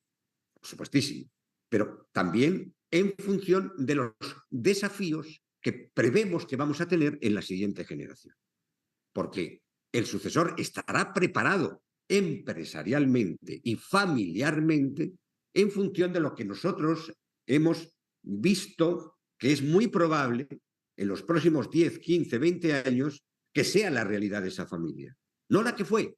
por supuestísimo, pero también en función de los desafíos que prevemos que vamos a tener en la siguiente generación. Porque el sucesor estará preparado empresarialmente y familiarmente en función de lo que nosotros hemos visto que es muy probable en los próximos 10, 15, 20 años que sea la realidad de esa familia. No la que fue,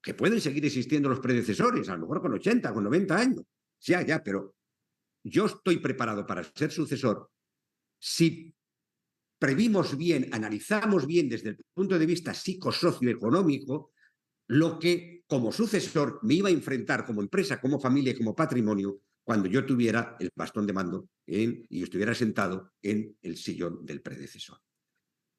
que pueden seguir existiendo los predecesores, a lo mejor con 80, con 90 años. Ya, pero yo estoy preparado para ser sucesor si previmos bien, analizamos bien desde el punto de vista psicosocioeconómico lo que como sucesor me iba a enfrentar como empresa, como familia y como patrimonio cuando yo tuviera el bastón de mando y estuviera sentado en el sillón del predecesor.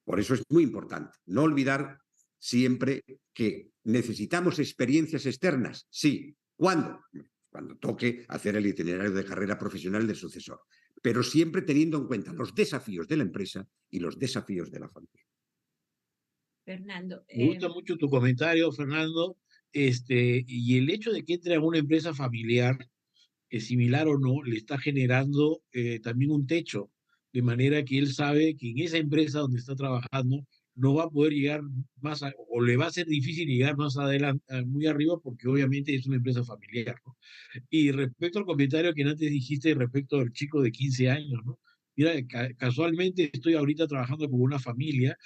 Por eso es muy importante no olvidar siempre que necesitamos experiencias externas. Sí. ¿Cuándo? Cuando toque hacer el itinerario de carrera profesional del sucesor, pero siempre teniendo en cuenta los desafíos de la empresa y los desafíos de la familia. Fernando. Me gusta mucho tu comentario, Fernando, y el hecho de que entre a una empresa familiar, similar o no, le está generando también un techo, de manera que él sabe que en esa empresa donde está trabajando no va a poder llegar o le va a ser difícil llegar más adelante, muy arriba, porque obviamente es una empresa familiar, ¿no? Y respecto al comentario que antes dijiste respecto al chico de 15 años, ¿no? Mira, casualmente estoy ahorita trabajando con una familia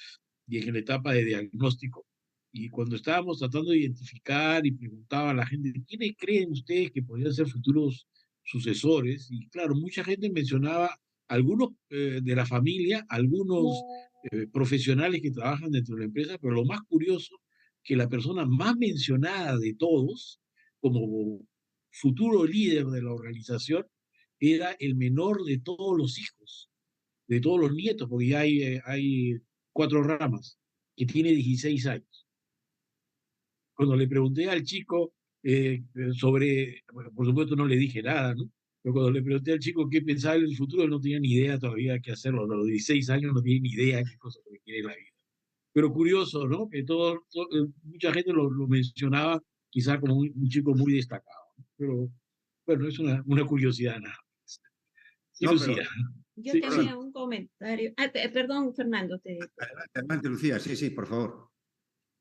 y en la etapa de diagnóstico. Y cuando estábamos tratando de identificar y preguntaba a la gente, ¿quiénes creen ustedes que podrían ser futuros sucesores? Y claro, mucha gente mencionaba algunos de la familia, algunos profesionales que trabajan dentro de la empresa, pero lo más curioso, que la persona más mencionada de todos, como futuro líder de la organización, era el menor de todos los hijos, de todos los nietos, porque ya hay 4 ramas, que tiene 16 años. Cuando le pregunté al chico sobre, bueno, por supuesto no le dije nada, ¿no? Pero cuando le pregunté al chico qué pensaba en el futuro, él no tenía ni idea todavía qué hacerlo. A los 16 años no tiene ni idea qué cosa quiere en la vida. Pero curioso, ¿no? Que mucha gente lo mencionaba quizá como un chico muy destacado, ¿no? Pero bueno, es una curiosidad nada más. Sí, No, pero Lucía. Yo Sí, sí. tenía un comentario. Perdón, Fernando, adelante, Lucía, sí, sí, por favor.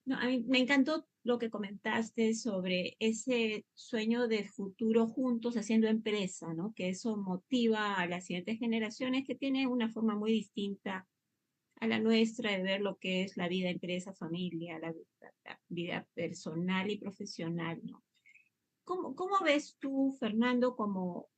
no, a mí me encantó lo que comentaste sobre ese sueño de futuro juntos haciendo empresa, ¿no? Que eso motiva a las siguientes generaciones que tienen una forma muy distinta a la nuestra de ver lo que es la vida empresa, familia, la vida personal y profesional, ¿no? ¿Cómo ves tú, Fernando, como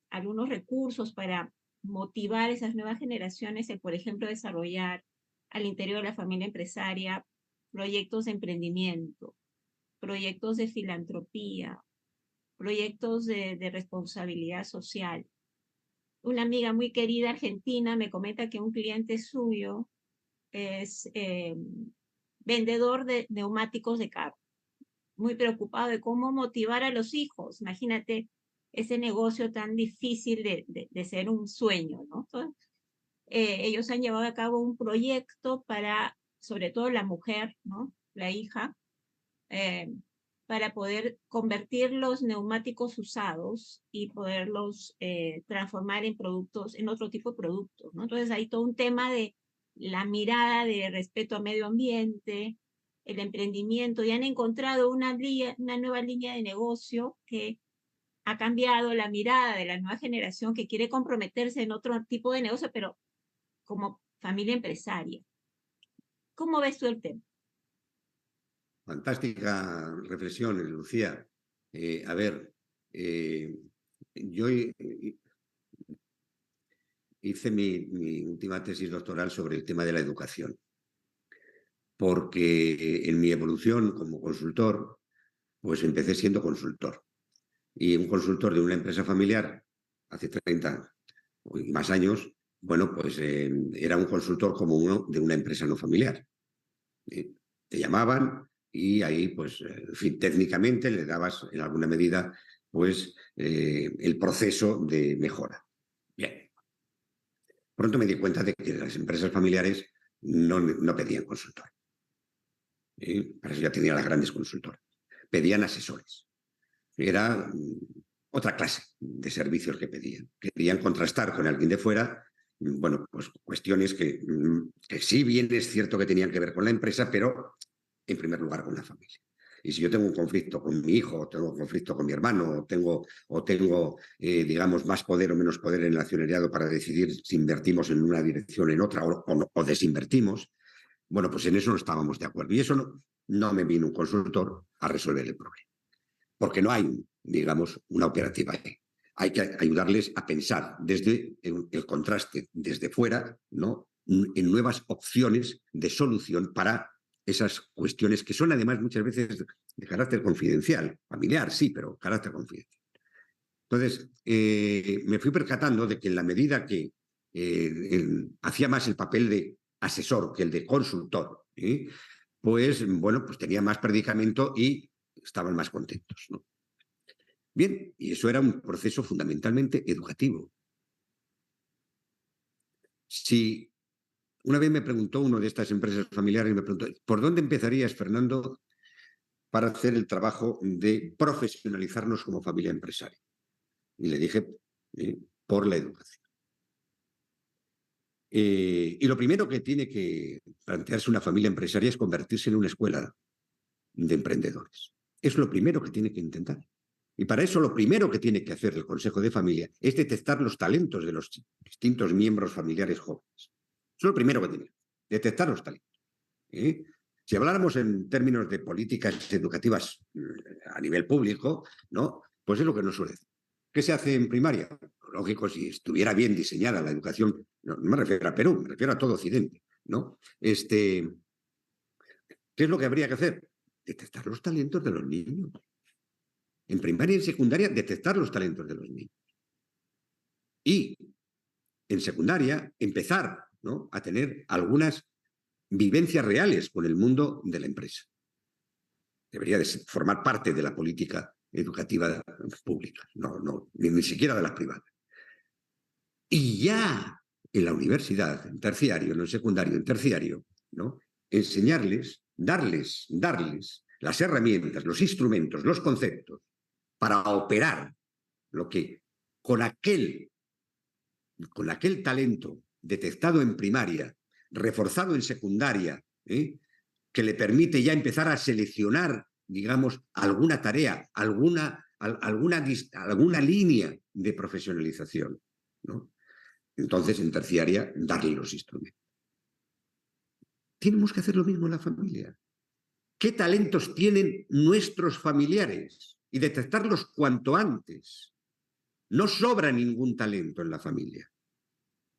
algunos recursos para motivar esas nuevas generaciones, por ejemplo, desarrollar al interior de la familia empresaria proyectos de emprendimiento, proyectos de filantropía, proyectos de responsabilidad social? Una amiga muy querida argentina me comenta que un cliente suyo es vendedor de neumáticos de carro, muy preocupado de cómo motivar a los hijos. Imagínate ese negocio tan difícil de ser un sueño, ¿no? Entonces, ellos han llevado a cabo un proyecto para, sobre todo la mujer, ¿no? La hija, eh, para poder convertir los neumáticos usados y poderlos transformar en productos, en otro tipo de productos, ¿no? Entonces hay todo un tema de la mirada de respeto al medio ambiente, el emprendimiento, y han encontrado una nueva línea de negocio que ha cambiado la mirada de la nueva generación que quiere comprometerse en otro tipo de negocio, pero como familia empresaria. ¿Cómo ves tú el tema? Fantástica reflexión, Lucía. A ver, yo hice mi última tesis doctoral sobre el tema de la educación, porque en mi evolución como consultor, pues empecé siendo consultor. Y un consultor de una empresa familiar, hace 30 y más años, bueno, pues era un consultor como uno de una empresa no familiar. Te llamaban y ahí, pues, en fin, técnicamente le dabas en alguna medida, pues, el proceso de mejora. Bien. Pronto me di cuenta de que las empresas familiares no pedían consultor. Para eso ya tenía las grandes consultoras. Pedían asesores. Era otra clase de servicios que pedían. Querían contrastar con alguien de fuera, bueno, pues cuestiones que sí bien es cierto que tenían que ver con la empresa, pero en primer lugar con la familia. Y si yo tengo un conflicto con mi hijo, o tengo un conflicto con mi hermano, o tengo digamos, más poder o menos poder en el accionariado para decidir si invertimos en una dirección o en otra, o desinvertimos, bueno, pues en eso no estábamos de acuerdo. Y eso no me vino un consultor a resolver el problema. Porque no hay, digamos, una operativa ahí. Hay que ayudarles a pensar desde el contraste, desde fuera, ¿no? En nuevas opciones de solución para esas cuestiones que son además muchas veces de carácter confidencial, familiar, sí, pero carácter confidencial. Entonces, me fui percatando de que en la medida que hacía más el papel de asesor que el de consultor, pues, bueno, pues tenía más predicamento y estaban más contentos, ¿no? Bien, y eso era un proceso fundamentalmente educativo. Si una vez me preguntó uno de estas empresas familiares, me preguntó, ¿por dónde empezarías, Fernando, para hacer el trabajo de profesionalizarnos como familia empresaria? Y le dije, por la educación. Y lo primero que tiene que plantearse una familia empresaria es convertirse en una escuela de emprendedores. Es lo primero que tiene que intentar. Y para eso lo primero que tiene que hacer el Consejo de Familia es detectar los talentos de los distintos miembros familiares jóvenes. Eso es lo primero que tiene, detectar los talentos. Si habláramos en términos de políticas educativas a nivel público, ¿no? Pues es lo que nos suele decir. ¿Qué se hace en primaria? Lógico, si estuviera bien diseñada la educación, no me refiero a Perú, me refiero a todo Occidente, ¿no? ¿Qué es lo que habría que hacer? Detectar los talentos de los niños. En primaria y en secundaria, detectar los talentos de los niños. Y en secundaria, empezar, ¿no?, a tener algunas vivencias reales con el mundo de la empresa. Debería de formar parte de la política educativa pública, ni siquiera de las privadas. Y ya en la universidad, en terciario, en el secundario, en terciario, ¿no?, enseñarles, darles las herramientas, los instrumentos, los conceptos para operar lo que con aquel talento detectado en primaria, reforzado en secundaria, que le permite ya empezar a seleccionar, digamos, alguna tarea, alguna línea de profesionalización, ¿no? Entonces, en terciaria, darle los instrumentos. Tenemos que hacer lo mismo en la familia. ¿Qué talentos tienen nuestros familiares? Y detectarlos cuanto antes. No sobra ningún talento en la familia.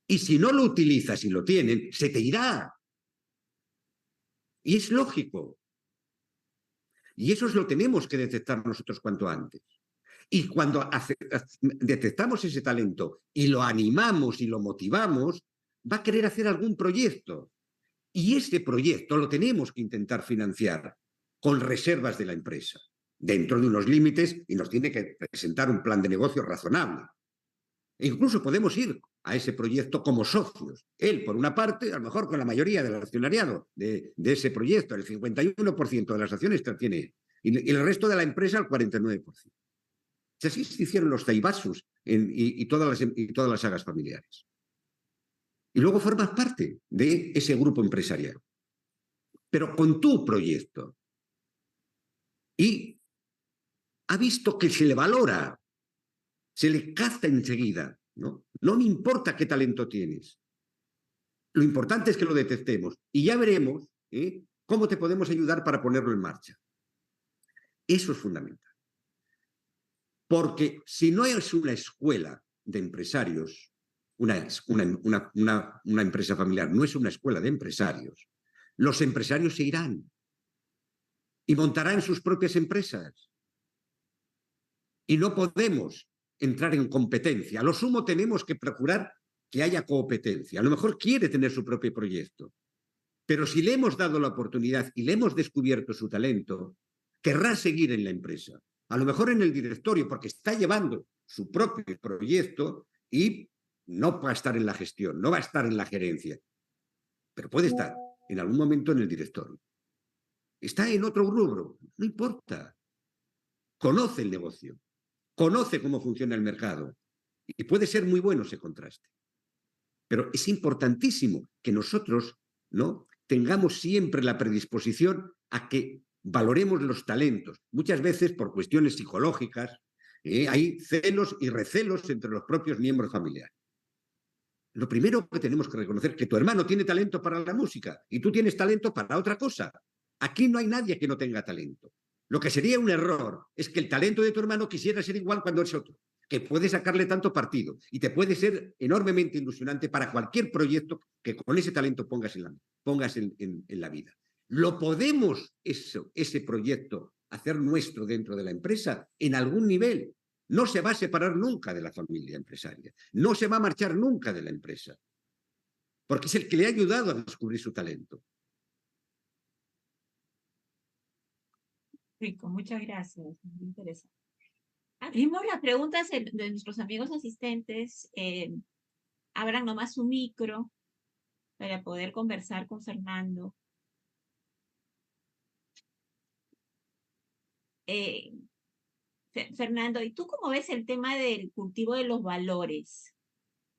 Y si no lo utilizas y lo tienen, se te irá. Y es lógico. Y eso lo tenemos que detectar nosotros cuanto antes. Y cuando detectamos ese talento y lo animamos y lo motivamos, va a querer hacer algún proyecto. Y ese proyecto lo tenemos que intentar financiar con reservas de la empresa, dentro de unos límites, y nos tiene que presentar un plan de negocio razonable. E incluso podemos ir a ese proyecto como socios. Él, por una parte, a lo mejor con la mayoría del accionariado de ese proyecto, el 51% de las acciones tiene él, y el resto de la empresa el 49%. Así se hicieron los Zaibatsus y todas las sagas familiares. Y luego formas parte de ese grupo empresarial, pero con tu proyecto. Y ha visto que se le valora, se le caza enseguida, ¿no? No me importa qué talento tienes. Lo importante es que lo detectemos y ya veremos cómo te podemos ayudar para ponerlo en marcha. Eso es fundamental. Porque si no es una escuela de empresarios, una empresa familiar no es una escuela de empresarios, los empresarios se irán y montarán sus propias empresas. Y no podemos entrar en competencia. A lo sumo tenemos que procurar que haya competencia. A lo mejor quiere tener su propio proyecto, pero si le hemos dado la oportunidad y le hemos descubierto su talento, querrá seguir en la empresa. A lo mejor en el directorio, porque está llevando su propio proyecto y no va a estar en la gestión, no va a estar en la gerencia, pero puede estar en algún momento en el directorio. Está en otro rubro, no importa. Conoce el negocio, conoce cómo funciona el mercado y puede ser muy bueno ese contraste. Pero es importantísimo que nosotros, ¿no?, tengamos siempre la predisposición a que valoremos los talentos. Muchas veces, por cuestiones psicológicas, hay celos y recelos entre los propios miembros familiares. Lo primero que tenemos que reconocer es que tu hermano tiene talento para la música y tú tienes talento para otra cosa. Aquí no hay nadie que no tenga talento. Lo que sería un error es que el talento de tu hermano quisiera ser igual cuando es otro, que puede sacarle tanto partido y te puede ser enormemente ilusionante para cualquier proyecto que con ese talento pongas en la vida. Lo podemos, ese proyecto, hacer nuestro dentro de la empresa en algún nivel. No se va a separar nunca de la familia empresaria. No se va a marchar nunca de la empresa. Porque es el que le ha ayudado a descubrir su talento. Rico, muchas gracias. Muy interesante. Abrimos las preguntas de nuestros amigos asistentes. Abran nomás su micro para poder conversar con Fernando. Fernando, ¿y tú cómo ves el tema del cultivo de los valores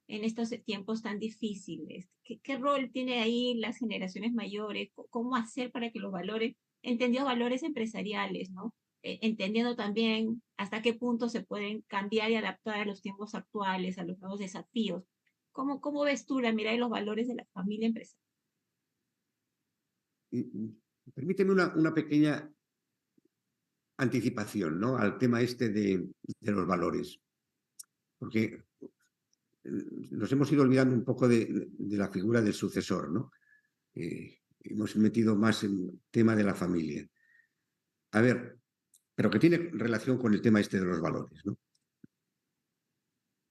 en estos tiempos tan difíciles? ¿Qué rol tiene ahí las generaciones mayores? ¿Cómo hacer para que los valores, entendidos valores empresariales, ¿no? Entendiendo también hasta qué punto se pueden cambiar y adaptar a los tiempos actuales, a los nuevos desafíos. ¿Cómo ves tú la mirada de los valores de la familia empresarial? Permíteme una pequeña anticipación, ¿no?, al tema de los valores. porque nos hemos ido olvidando un poco de la figura del sucesor, ¿no? Hemos metido más en el tema de la familia. A ver, pero que tiene relación con el tema este de los valores, ¿no?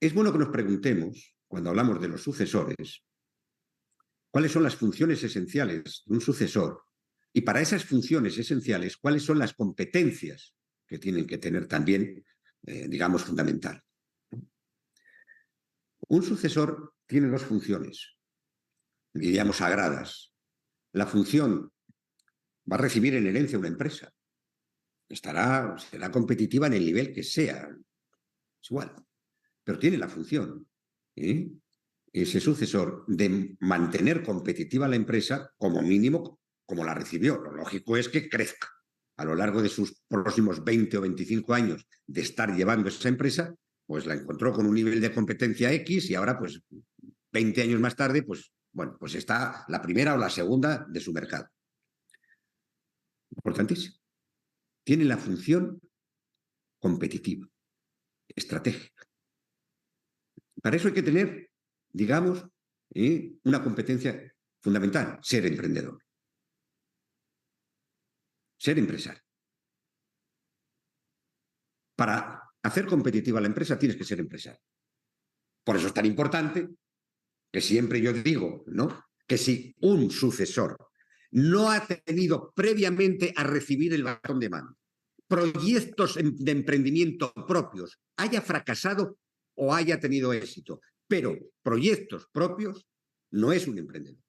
Es bueno que nos preguntemos, cuando hablamos de los sucesores, cuáles son las funciones esenciales de un sucesor y para esas funciones esenciales, cuáles son las competencias que tienen que tener también, digamos, fundamental. Un sucesor tiene dos funciones, diríamos, sagradas. La función va a recibir en herencia una empresa. Será competitiva en el nivel que sea. Es igual. Pero tiene la función, ese sucesor, de mantener competitiva la empresa como mínimo como la recibió. Lo lógico es que crezca a lo largo de sus próximos 20 o 25 años de estar llevando esa empresa, pues la encontró con un nivel de competencia X y ahora, pues 20 años más tarde, pues bueno, pues está la primera o la segunda de su mercado. Importantísimo. Tiene la función competitiva, estratégica. Para eso hay que tener, digamos, una competencia fundamental, ser emprendedor, ser empresario. Para hacer competitiva la empresa tienes que ser empresario. Por eso es tan importante que siempre yo digo, ¿no?, que si un sucesor no ha tenido previamente a recibir el bastón de mando proyectos de emprendimiento propios, haya fracasado o haya tenido éxito, pero proyectos propios, no es un emprendedor.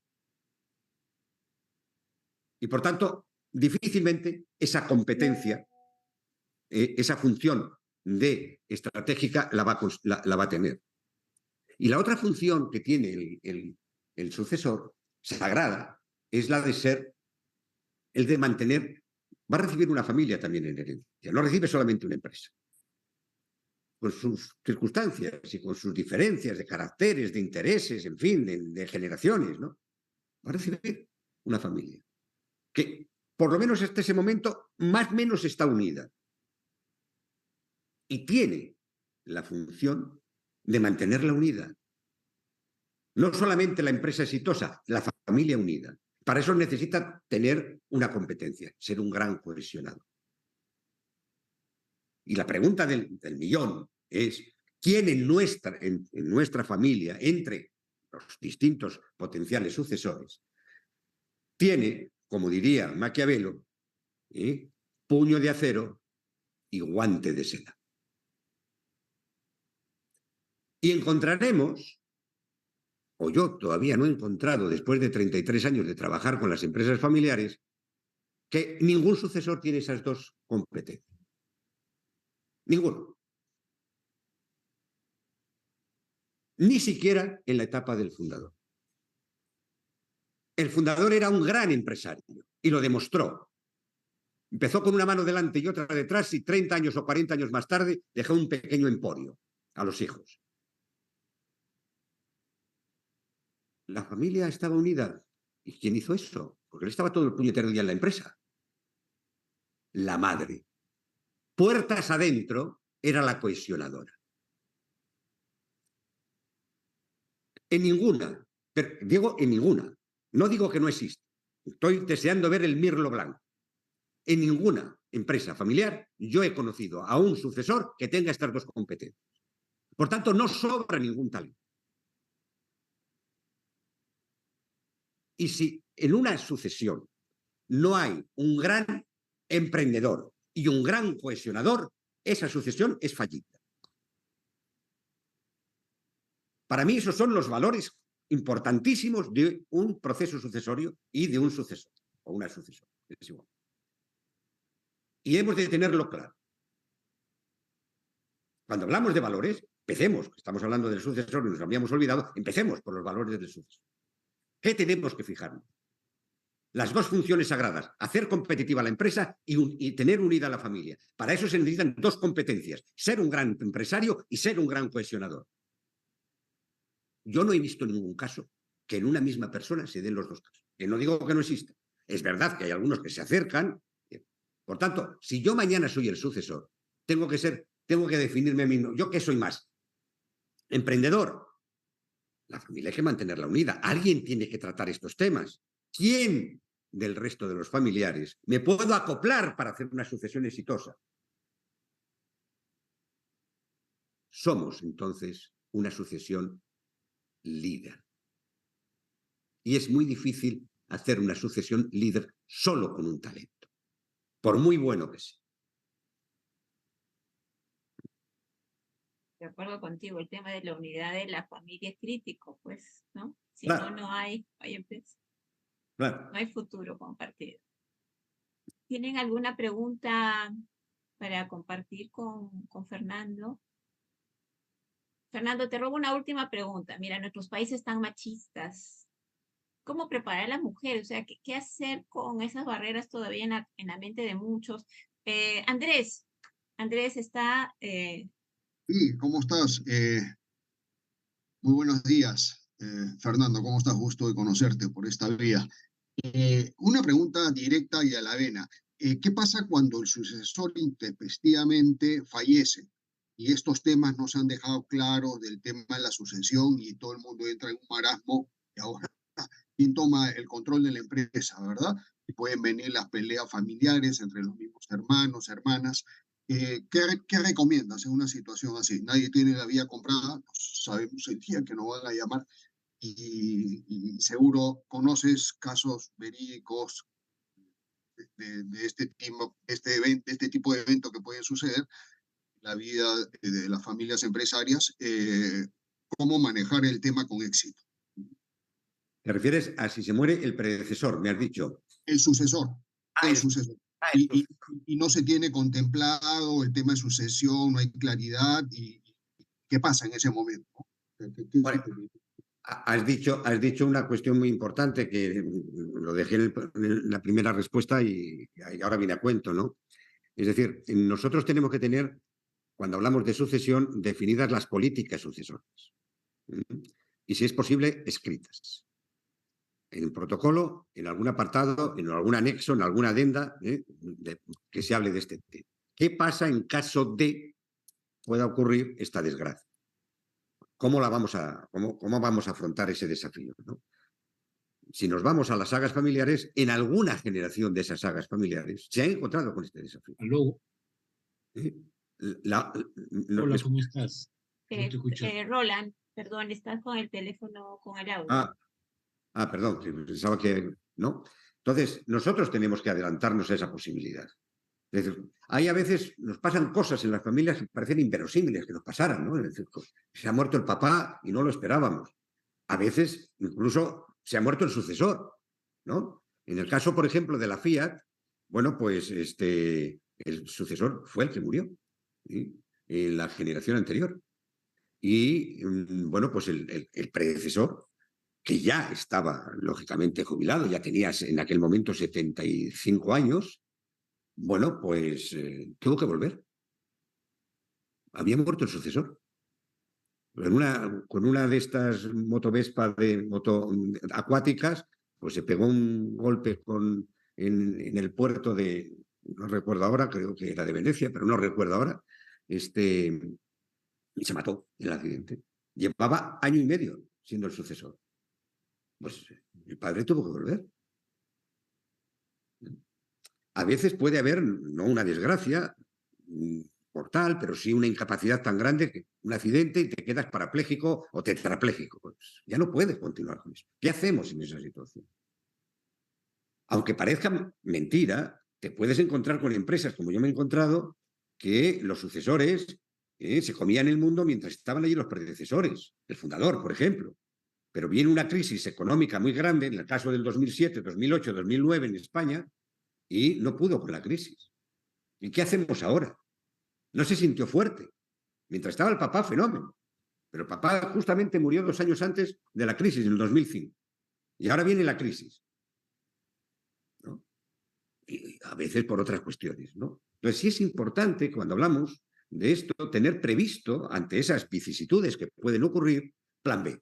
Y por tanto, difícilmente esa competencia, esa función de estratégica la va a tener. Y la otra función que tiene el sucesor, sagrada, es la de ser, el de mantener, va a recibir una familia también en herencia, no recibe solamente una empresa. Con sus circunstancias y con sus diferencias de caracteres, de intereses, en fin, de generaciones, ¿no? Va a recibir una familia que, por lo menos hasta ese momento, más o menos está unida y tiene la función de mantenerla unida. No solamente la empresa exitosa, la familia unida. Para eso necesita tener una competencia, ser un gran cohesionado. Y la pregunta del millón es, ¿quién en nuestra familia, entre los distintos potenciales sucesores, tiene, como diría Maquiavelo, puño de acero y guante de seda? Y encontraremos, o yo todavía no he encontrado, después de 33 años de trabajar con las empresas familiares, que ningún sucesor tiene esas dos competencias. Ninguno. Ni siquiera en la etapa del fundador. El fundador era un gran empresario y lo demostró. Empezó con una mano delante y otra detrás y 30 años o 40 años más tarde dejó un pequeño emporio a los hijos. La familia estaba unida. ¿Y quién hizo eso? Porque él estaba todo el puñetero día en la empresa. La madre. Puertas adentro era la cohesionadora. En ninguna, pero digo en ninguna, no digo que no exista. Estoy deseando ver el mirlo blanco. En ninguna empresa familiar yo he conocido a un sucesor que tenga estas dos competencias. Por tanto, no sobra ningún talento. Y si en una sucesión no hay un gran emprendedor y un gran cohesionador, esa sucesión es fallida. Para mí esos son los valores importantísimos de un proceso sucesorio y de un sucesor o una sucesora. Es igual. Y hemos de tenerlo claro. Cuando hablamos de valores, empecemos, estamos hablando del sucesor y nos habíamos olvidado, empecemos por los valores del sucesor. ¿Qué tenemos que fijarnos? Las dos funciones sagradas, hacer competitiva la empresa y tener unida a la familia. Para eso se necesitan dos competencias, ser un gran empresario y ser un gran cohesionador. Yo no he visto ningún caso que en una misma persona se den los dos casos. Que no digo que no exista. Es verdad que hay algunos que se acercan. Por tanto, si yo mañana soy el sucesor, tengo que definirme a mí mismo. ¿Yo qué soy más? Emprendedor. La familia hay que mantenerla unida. Alguien tiene que tratar estos temas. ¿Quién del resto de los familiares me puedo acoplar para hacer una sucesión exitosa? Somos, entonces, una sucesión líder. Y es muy difícil hacer una sucesión líder solo con un talento, por muy bueno que sea. De acuerdo contigo, el tema de la unidad de la familia es crítico, pues, ¿no? Si Claro. no hay empresa, Claro. no hay futuro compartido. ¿Tienen alguna pregunta para compartir con Fernando? Fernando, te robo una última pregunta. Mira, nuestros países están machistas. ¿Cómo preparar a las mujeres? O sea, ¿qué hacer con esas barreras todavía en la mente de muchos? Andrés está... Sí, ¿cómo estás? Muy buenos días, Fernando. ¿Cómo estás? Gusto de conocerte por esta vía. Una pregunta directa y a la vena. ¿Qué pasa cuando el sucesor intempestivamente fallece? Y estos temas no se han dejado claros del tema de la sucesión y todo el mundo entra en un marasmo y ahora quién toma el control de la empresa, ¿verdad? Y pueden venir las peleas familiares entre los mismos hermanos, hermanas. ¿Qué recomiendas en una situación así? Nadie tiene la vía comprada, sabemos el día que nos van a llamar y seguro conoces casos verídicos de este tipo de evento que pueden suceder en la vida de las familias empresarias, cómo manejar el tema con éxito. ¿Te refieres a si se muere el predecesor, me has dicho? El sucesor. El sucesor. Y no se tiene contemplado el tema de sucesión, no hay claridad. ¿Y qué pasa en ese momento? Bueno, has dicho una cuestión muy importante que lo dejé en la primera respuesta y ahora viene a cuento, ¿no? Es decir, nosotros tenemos que tener, cuando hablamos de sucesión, definidas las políticas sucesoras. Y si es posible, escritas. En un protocolo, en algún apartado, en algún anexo, en alguna adenda, que se hable de este tema. ¿Qué pasa en caso de pueda ocurrir esta desgracia? ¿Cómo vamos a afrontar ese desafío, ¿no? Si nos vamos a las sagas familiares, en alguna generación de esas sagas familiares se han encontrado con este desafío. Aló. ¿Eh? Hola, ¿cómo estás? No te escucho. Roland, perdón, estás con el teléfono, con el audio. Perdón, pensaba que no. Entonces, nosotros tenemos que adelantarnos a esa posibilidad. Es decir, hay a veces, nos pasan cosas en las familias que parecen inverosímiles que nos pasaran, ¿no? Es decir, se ha muerto el papá y no lo esperábamos. A veces, incluso, se ha muerto el sucesor, ¿no? En el caso, por ejemplo, de la Fiat, bueno, pues el sucesor fue el que murió, ¿sí? En la generación anterior. Y, bueno, pues el predecesor, que ya estaba lógicamente jubilado, ya tenía en aquel momento 75 años, bueno, pues tuvo que volver. Había muerto el sucesor. Con una de estas motovespas acuáticas, pues se pegó un golpe en el puerto no recuerdo ahora, creo que era de Venecia, pero no recuerdo ahora, y se mató en el accidente. Llevaba año y medio siendo el sucesor. Pues el padre tuvo que volver. A veces puede haber, no una desgracia mortal, pero sí una incapacidad tan grande, que un accidente y te quedas parapléjico o tetrapléjico. Pues ya no puedes continuar con eso. ¿Qué hacemos en esa situación? Aunque parezca mentira, te puedes encontrar con empresas, como yo me he encontrado, que los sucesores se comían el mundo mientras estaban allí los predecesores. El fundador, por ejemplo. Pero viene una crisis económica muy grande, en el caso del 2007, 2008, 2009 en España, y no pudo con la crisis. ¿Y qué hacemos ahora? No se sintió fuerte. Mientras estaba el papá, fenómeno. Pero el papá justamente murió 2 años antes de la crisis, en el 2005. Y ahora viene la crisis, ¿no? Y a veces por otras cuestiones, ¿no? Entonces sí es importante, cuando hablamos de esto, tener previsto, ante esas vicisitudes que pueden ocurrir, plan B.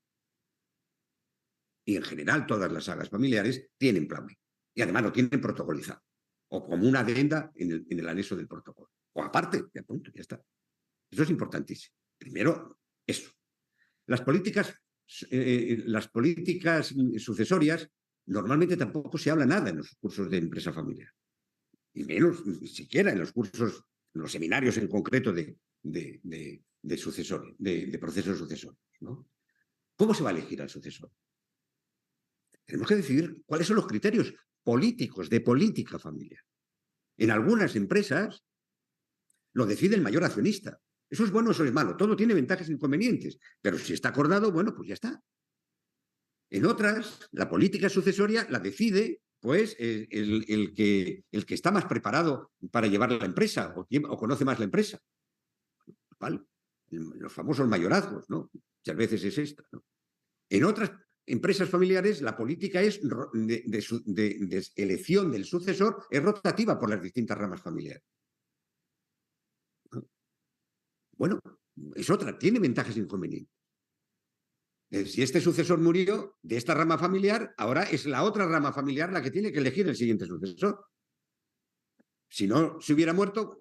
Y en general todas las sagas familiares tienen plan B. Y además lo tienen protocolizado. O como una adenda en el anexo del protocolo. O aparte, de punto, ya está. Eso es importantísimo. Primero, eso. Las políticas sucesorias normalmente tampoco se habla nada en los cursos de empresa familiar. Y menos, ni siquiera en los cursos, en los seminarios en concreto de procesos sucesorios, ¿no? ¿Cómo se va a elegir al sucesor? Tenemos que decidir cuáles son los criterios políticos de política familiar. En algunas empresas lo decide el mayor accionista. Eso es bueno, eso es malo. Todo tiene ventajas e inconvenientes. Pero si está acordado, bueno, pues ya está. En otras, la política sucesoria la decide pues el que está más preparado para llevar la empresa o conoce más la empresa. ¿Vale? Los famosos mayorazgos, ¿no? Muchas veces es esta, ¿no? En otras empresas familiares, la política es de elección del sucesor es rotativa por las distintas ramas familiares. Bueno, es otra, tiene ventajas e inconvenientes. Si este sucesor murió de esta rama familiar, ahora es la otra rama familiar la que tiene que elegir el siguiente sucesor. Si no se hubiera muerto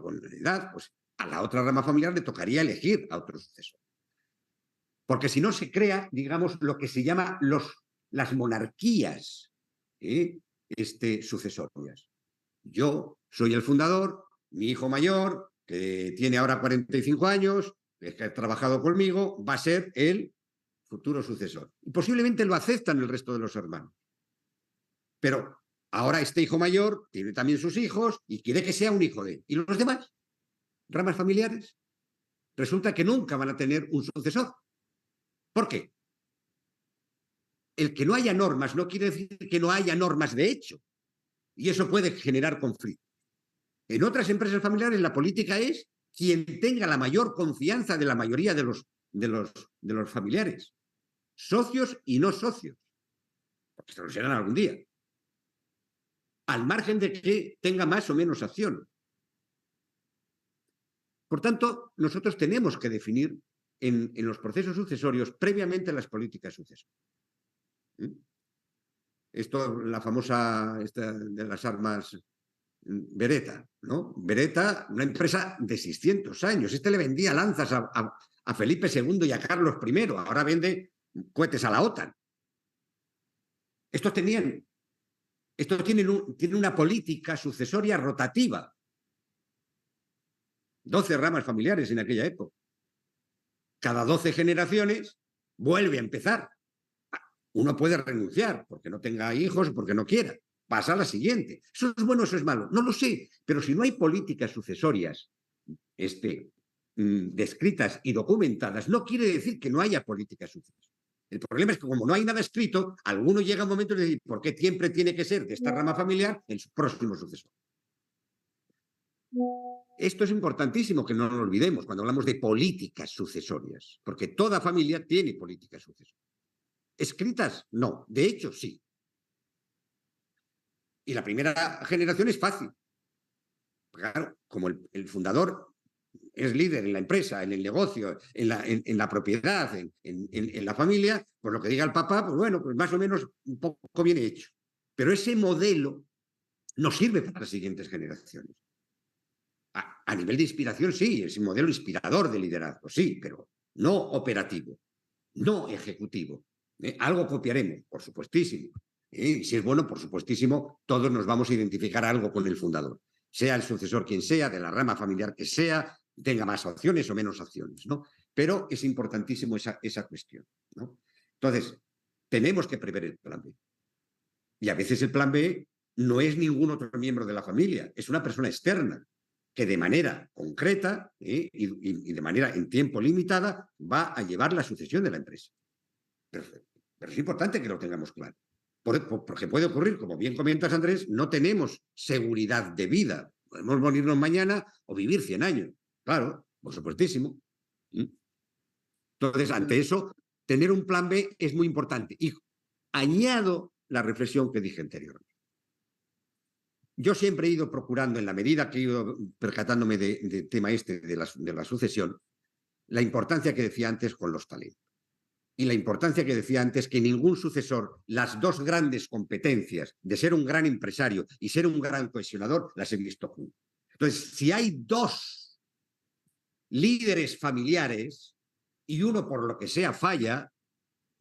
con edad, pues a la otra rama familiar le tocaría elegir a otro sucesor. Porque si no se crea, digamos, lo que se llama las monarquías sucesorias. Yo soy el fundador, mi hijo mayor, que tiene ahora 45 años, que ha trabajado conmigo, va a ser el futuro sucesor. Y posiblemente lo aceptan el resto de los hermanos. Pero ahora este hijo mayor tiene también sus hijos y quiere que sea un hijo de él. ¿Y los demás? Ramas familiares. Resulta que nunca van a tener un sucesor. ¿Por qué? El que no haya normas no quiere decir que no haya normas de hecho. Y eso puede generar conflicto. En otras empresas familiares la política es quien tenga la mayor confianza de la mayoría de los familiares. Socios y no socios. Porque se lo serán algún día. Al margen de que tenga más o menos acción. Por tanto, nosotros tenemos que definir en los procesos sucesorios previamente las políticas sucesorias. Esto, la famosa de las armas Beretta, ¿no? Beretta, una empresa de 600 años. Este le vendía lanzas a Felipe II y a Carlos I. Ahora vende cohetes a la OTAN. Estos tienen una política sucesoria rotativa. 12 ramas familiares en aquella época. Cada 12 generaciones vuelve a empezar. Uno puede renunciar porque no tenga hijos o porque no quiera. Pasa a la siguiente. ¿Eso es bueno o eso es malo? No lo sé. Pero si no hay políticas sucesorias descritas y documentadas, no quiere decir que no haya políticas sucesorias. El problema es que como no hay nada escrito, alguno llega a un momento de decir, ¿por qué siempre tiene que ser de esta rama familiar el próximo sucesor? Esto es importantísimo que no lo olvidemos cuando hablamos de políticas sucesorias, porque toda familia tiene políticas sucesorias. ¿Escritas? No. De hecho, sí. Y la primera generación es fácil. Claro, como el fundador es líder en la empresa, en el negocio, en la propiedad, en la familia, pues lo que diga el papá, pues bueno, pues más o menos un poco bien hecho. Pero ese modelo no sirve para las siguientes generaciones. A nivel de inspiración, sí, es un modelo inspirador de liderazgo, sí, pero no operativo, no ejecutivo. Algo copiaremos, por supuestísimo. Y si es bueno, por supuestísimo, todos nos vamos a identificar algo con el fundador. Sea el sucesor quien sea, de la rama familiar que sea, tenga más opciones o menos opciones, ¿no? Pero es importantísimo esa cuestión, ¿no? Entonces, tenemos que prever el plan B. Y a veces el plan B no es ningún otro miembro de la familia, es una persona externa que de manera concreta y de manera en tiempo limitada va a llevar la sucesión de la empresa. Pero es importante que lo tengamos claro. Porque puede ocurrir, como bien comentas, Andrés, no tenemos seguridad de vida. Podemos morirnos mañana o vivir 100 años. Claro, por supuestísimo. Entonces, ante eso, tener un plan B es muy importante. Y añado la reflexión que dije anteriormente. Yo siempre he ido procurando, en la medida que he ido percatándome del tema de la sucesión, la importancia que decía antes con los talentos. Y la importancia que decía antes que ningún sucesor, las dos grandes competencias de ser un gran empresario y ser un gran cohesionador, las he visto juntas. Entonces, si hay dos líderes familiares, y uno por lo que sea falla,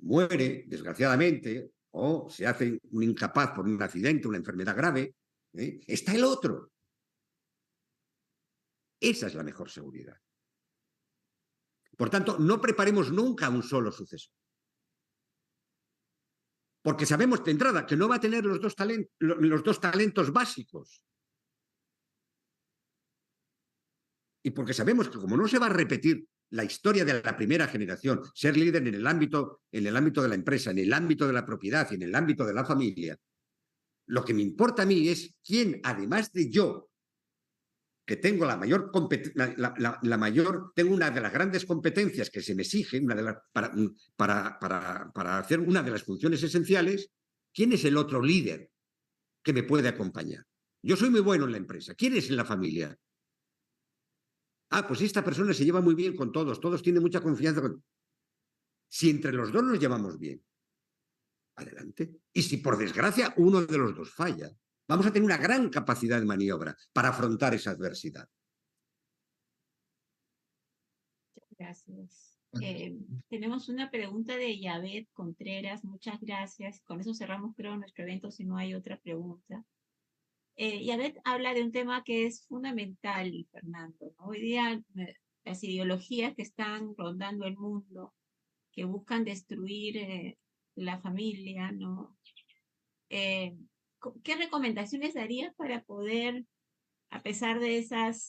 muere, desgraciadamente, o se hace un incapaz por un accidente, una enfermedad grave, está el otro. Esa es la mejor seguridad. Por tanto, no preparemos nunca un solo sucesor. Porque sabemos de entrada que no va a tener los dos talentos básicos. Y porque sabemos que como no se va a repetir la historia de la primera generación, ser líder en el ámbito de la empresa, en el ámbito de la propiedad y en el ámbito de la familia, lo que me importa a mí es quién, además de yo, que tengo tengo una de las grandes competencias que se me exige para hacer una de las funciones esenciales, ¿quién es el otro líder que me puede acompañar? Yo soy muy bueno en la empresa. ¿Quién es en la familia? Ah, pues esta persona se lleva muy bien con todos, todos tienen mucha confianza. Si entre los dos nos llevamos bien, adelante. Y si por desgracia uno de los dos falla, vamos a tener una gran capacidad de maniobra para afrontar esa adversidad. Gracias. Tenemos una pregunta de Yavet Contreras. Muchas gracias. Con eso cerramos, creo, nuestro evento, si no hay otra pregunta. Yavet habla de un tema que es fundamental, Fernando, ¿no? Hoy día las ideologías que están rondando el mundo, que buscan destruir la familia, ¿no? ¿Qué recomendaciones darías para poder, a pesar de esas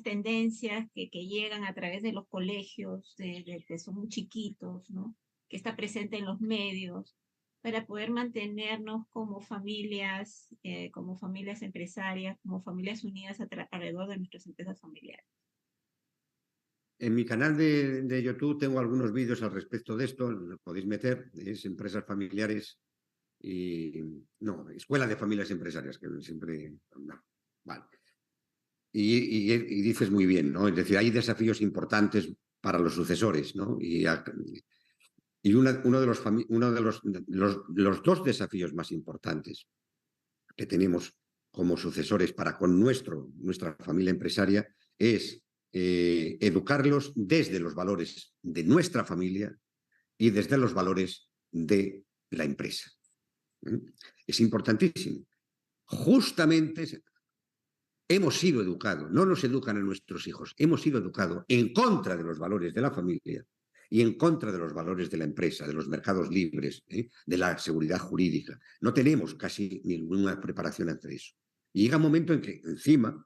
tendencias que llegan a través de los colegios, que son muy chiquitos, ¿no? Que está presente en los medios, para poder mantenernos como familias empresarias, como familias unidas alrededor de nuestras empresas familiares? En mi canal de YouTube tengo algunos vídeos al respecto de esto, lo podéis meter, es Empresas Familiares y... No, Escuela de Familias Empresarias, que siempre... No, vale. Y dices muy bien, ¿no? Es decir, hay desafíos importantes para los sucesores, ¿no? Uno de los dos desafíos más importantes que tenemos como sucesores para con nuestra familia empresaria es educarlos desde los valores de nuestra familia y desde los valores de la empresa. Es importantísimo. Justamente hemos sido educados, no nos educan a nuestros hijos, hemos sido educados en contra de los valores de la familia y en contra de los valores de la empresa, de los mercados libres, de la seguridad jurídica. No tenemos casi ninguna preparación ante eso. Y llega un momento en que encima,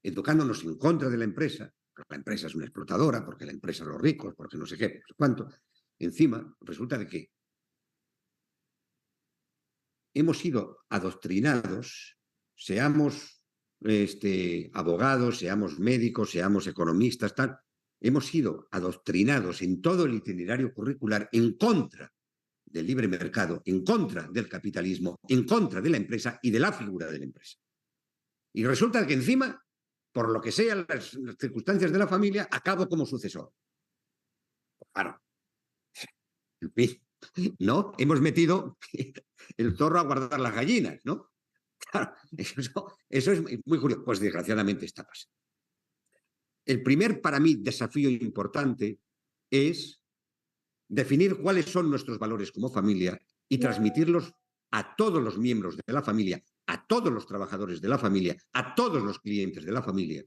educándonos en contra de la empresa, porque la empresa es una explotadora, porque la empresa es los ricos, porque no sé qué, no sé cuánto, encima resulta de que hemos sido adoctrinados, seamos abogados, seamos médicos, seamos economistas, tal, hemos sido adoctrinados en todo el itinerario curricular en contra del libre mercado, en contra del capitalismo, en contra de la empresa y de la figura de la empresa. Y resulta que encima, por lo que sean las circunstancias de la familia, acabo como sucesor. Claro. En fin, ¿no? Hemos metido el zorro a guardar las gallinas, ¿no? Claro, eso es muy curioso. Pues desgraciadamente está pasando. El primer, para mí, desafío importante es definir cuáles son nuestros valores como familia y transmitirlos a todos los miembros de la familia, a todos los trabajadores de la familia, a todos los clientes de la familia,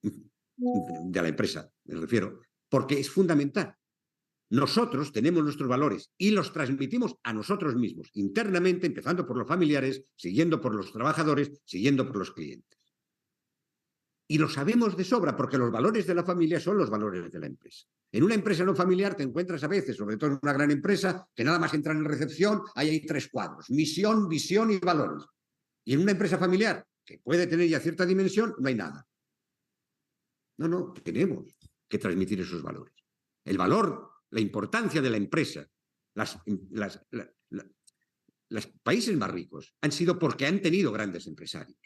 de la empresa, me refiero, porque es fundamental. Nosotros tenemos nuestros valores y los transmitimos a nosotros mismos, internamente, empezando por los familiares, siguiendo por los trabajadores, siguiendo por los clientes. Y lo sabemos de sobra porque los valores de la familia son los valores de la empresa. En una empresa no familiar te encuentras a veces, sobre todo en una gran empresa, que nada más entran en recepción, ahí hay 3 cuadros: misión, visión y valores. Y en una empresa familiar, que puede tener ya cierta dimensión, no hay nada. No, tenemos que transmitir esos valores. El valor, la importancia de la empresa, los países más ricos han sido porque han tenido grandes empresarios.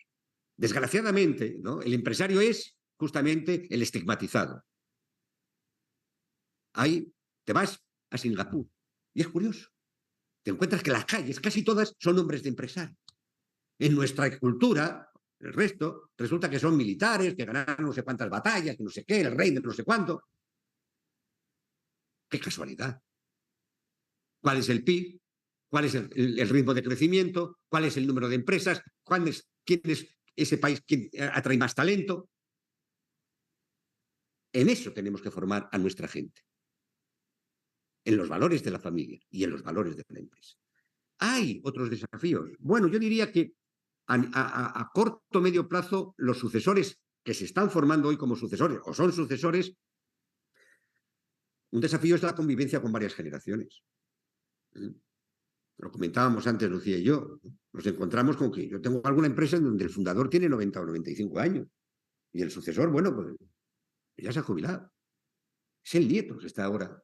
Desgraciadamente, ¿no? El empresario es justamente el estigmatizado. Ahí te vas a Singapur y es curioso. Te encuentras que las calles, casi todas, son nombres de empresarios. En nuestra cultura, El resto resulta que son militares, que ganaron no sé cuántas batallas, que no sé qué, el rey de no sé cuánto. ¡Qué casualidad! ¿Cuál es el PIB? ¿Cuál es el ritmo de crecimiento? ¿Cuál es el número de empresas? ¿Quién es ese país que atrae más talento? En eso tenemos que formar a nuestra gente. En los valores de la familia y en los valores de la empresa. Hay otros desafíos. Bueno, yo diría que a corto o medio plazo, los sucesores que se están formando hoy como sucesores o son sucesores, un desafío es la convivencia con varias generaciones. Lo comentábamos antes, Lucía y yo. Nos encontramos con que yo tengo alguna empresa en donde el fundador tiene 90 o 95 años y el sucesor, bueno, pues ya se ha jubilado. Es el nieto que está ahora.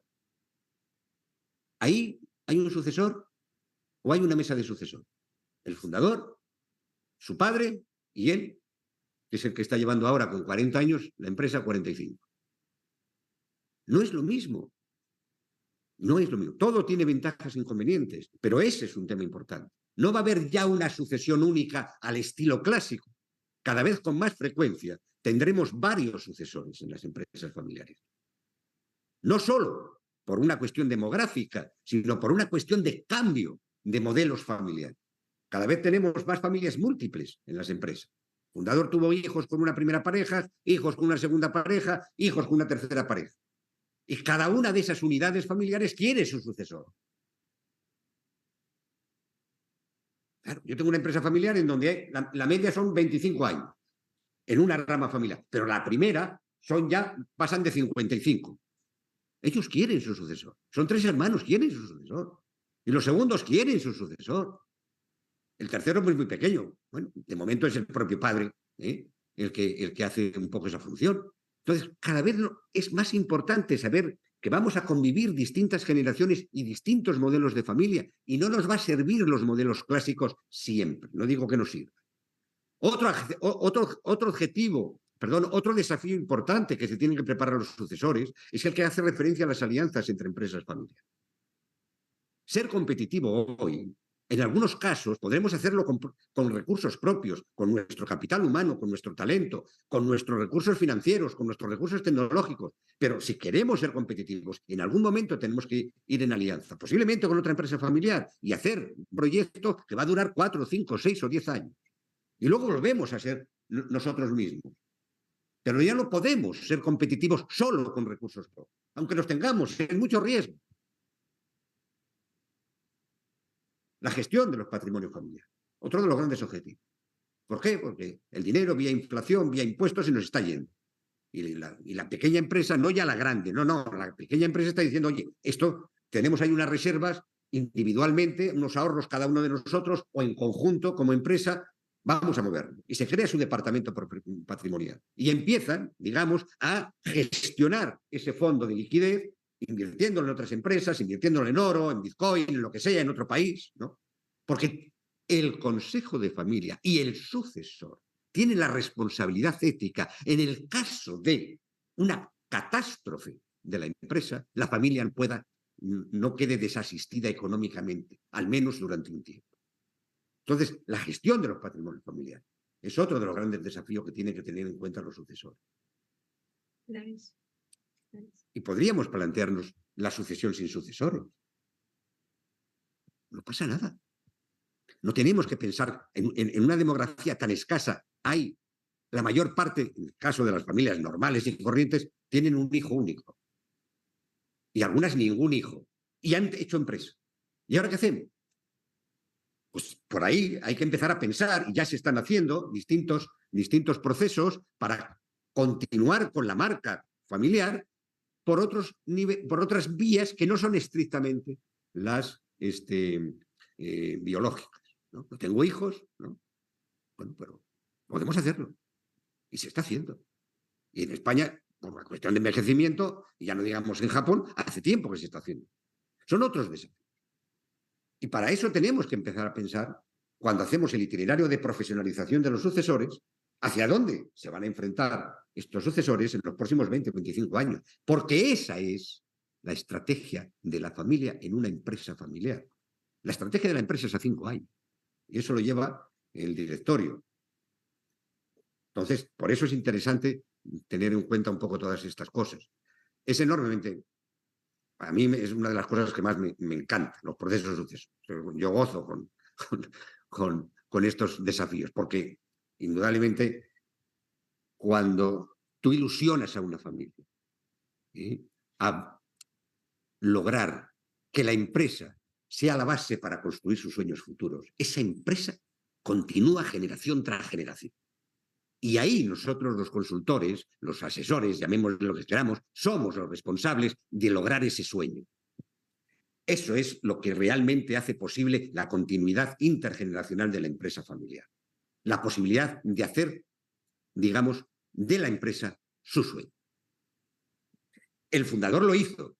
Ahí hay un sucesor o hay una mesa de sucesor. El fundador, su padre y él, que es el que está llevando ahora con 40 años la empresa 45. No es lo mismo. No es lo mismo. Todo tiene ventajas e inconvenientes, pero ese es un tema importante. No va a haber ya una sucesión única al estilo clásico. Cada vez con más frecuencia tendremos varios sucesores en las empresas familiares. No solo por una cuestión demográfica, sino por una cuestión de cambio de modelos familiares. Cada vez tenemos más familias múltiples en las empresas. El fundador tuvo hijos con una primera pareja, hijos con una segunda pareja, hijos con una tercera pareja. Y cada una de esas unidades familiares quiere su sucesor. Claro, yo tengo una empresa familiar en donde la media son 25 años en una rama familiar, pero la primera pasan de 55. Ellos quieren su sucesor. Son 3 hermanos, quieren su sucesor. Y los segundos quieren su sucesor. El tercero es muy pequeño. Bueno, de momento es el propio padre el que hace un poco esa función. Entonces, cada vez es más importante saber que vamos a convivir distintas generaciones y distintos modelos de familia y no nos va a servir los modelos clásicos siempre. No digo que no sirva. Otro desafío importante que se tienen que preparar los sucesores es el que hace referencia a las alianzas entre empresas familiares. Ser competitivo hoy, en algunos casos, podremos hacerlo con recursos propios, con nuestro capital humano, con nuestro talento, con nuestros recursos financieros, con nuestros recursos tecnológicos. Pero si queremos ser competitivos, en algún momento tenemos que ir en alianza, posiblemente con otra empresa familiar, y hacer un proyecto que va a durar 4, 5, 6 o 10 años. Y luego volvemos a ser nosotros mismos. Pero ya no podemos ser competitivos solo con recursos propios, aunque los tengamos, es mucho riesgo. La gestión de los patrimonios familiares, otro de los grandes objetivos. ¿Por qué? Porque el dinero vía inflación, vía impuestos, se nos está yendo. Y la pequeña empresa, no ya la grande, no, la pequeña empresa está diciendo, oye, tenemos ahí unas reservas individualmente, unos ahorros cada uno de nosotros o en conjunto como empresa, vamos a moverlo. Y se crea su departamento patrimonial. Y empiezan, digamos, a gestionar ese fondo de liquidez, invirtiéndolo en otras empresas, invirtiéndolo en oro, en Bitcoin, en lo que sea, en otro país, ¿no? Porque el consejo de familia y el sucesor tienen la responsabilidad ética en el caso de una catástrofe de la empresa, la familia no quede desasistida económicamente, al menos durante un tiempo. Entonces, la gestión de los patrimonios familiares es otro de los grandes desafíos que tienen que tener en cuenta los sucesores. Gracias. Y podríamos plantearnos la sucesión sin sucesores. No pasa nada. No tenemos que pensar en una demografía tan escasa. La mayor parte, en el caso de las familias normales y corrientes, tienen un hijo único. Y algunas ningún hijo. Y han hecho empresa. ¿Y ahora qué hacemos? Pues por ahí hay que empezar a pensar, y ya se están haciendo distintos procesos para continuar con la marca familiar por otras vías que no son estrictamente las biológicas. ¿No? No tengo hijos, ¿no? Bueno, pero podemos hacerlo. Y se está haciendo. Y en España, por la cuestión de envejecimiento, y ya no digamos en Japón, hace tiempo que se está haciendo. Son otros desafíos. Y para eso tenemos que empezar a pensar, cuando hacemos el itinerario de profesionalización de los sucesores, hacia dónde se van a enfrentar estos sucesores en los próximos 20 o 25 años. Porque esa es la estrategia de la familia en una empresa familiar. La estrategia de la empresa es a 5 años. Y eso lo lleva el directorio. Entonces, por eso es interesante tener en cuenta un poco todas estas cosas. Es enormemente, a mí es una de las cosas que más me encanta, los procesos de suceso. Yo gozo con estos desafíos, porque indudablemente cuando tú ilusionas a una familia, ¿sí?, a lograr que la empresa sea la base para construir sus sueños futuros, esa empresa continúa generación tras generación. Y ahí nosotros, los consultores, los asesores, llamémoslo lo que queramos, somos los responsables de lograr ese sueño. Eso es lo que realmente hace posible la continuidad intergeneracional de la empresa familiar. La posibilidad de hacer, digamos, de la empresa su sueño. El fundador lo hizo,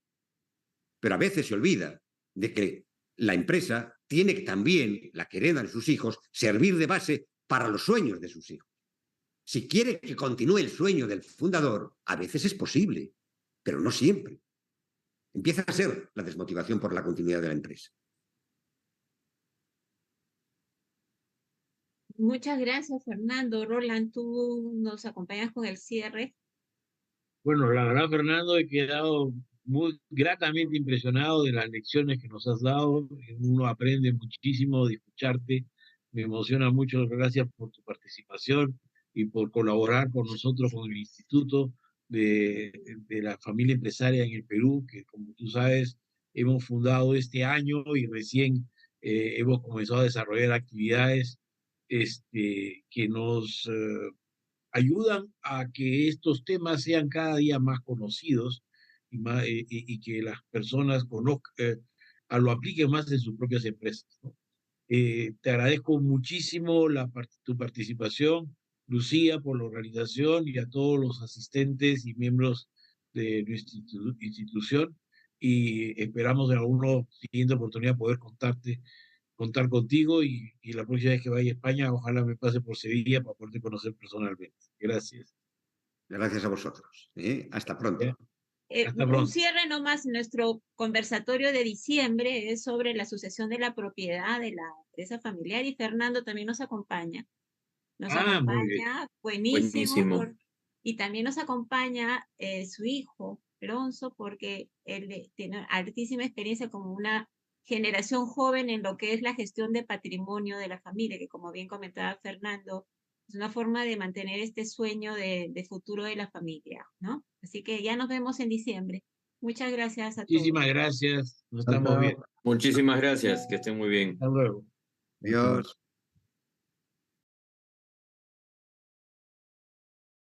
pero a veces se olvida de que la empresa tiene también, la que heredan sus hijos, servir de base para los sueños de sus hijos. Si quiere que continúe el sueño del fundador, a veces es posible, pero no siempre. Empieza a ser la desmotivación por la continuidad de la empresa. Muchas gracias, Fernando. Roland, tú nos acompañas con el cierre. Bueno, la verdad, Fernando, he quedado muy gratamente impresionado de las lecciones que nos has dado. Uno aprende muchísimo de escucharte. Me emociona mucho. Gracias por tu participación y por colaborar con nosotros, con el Instituto de la Familia Empresaria en el Perú, que como tú sabes, hemos fundado este año y recién hemos comenzado a desarrollar actividades que nos ayudan a que estos temas sean cada día más conocidos y que las personas conozcan, lo apliquen más en sus propias empresas, ¿no? Te agradezco muchísimo tu participación, Lucía, por la organización y a todos los asistentes y miembros de nuestra institución. Y esperamos en alguna siguiente oportunidad poder contar contigo y la próxima vez que vaya a España, ojalá me pase por Sevilla para poderte conocer personalmente. Gracias. Gracias a vosotros. Hasta pronto. ¿Ya? Hasta Un pronto. cierre nomás, nuestro conversatorio de diciembre es sobre la sucesión de la propiedad de la empresa familiar y Fernando también nos acompaña. Nos Muy bien. acompaña, buenísimo. Y también nos acompaña su hijo, Alonso, porque él tiene altísima experiencia como una generación joven en lo que es la gestión de patrimonio de la familia, que como bien comentaba Fernando, es una forma de mantener este sueño de futuro de la familia, ¿no? Así que ya nos vemos en diciembre. Muchas gracias a todos. Muchísimas gracias. Nos estamos viendo. Muchísimas gracias. Que estén muy bien. Hasta luego. Adiós.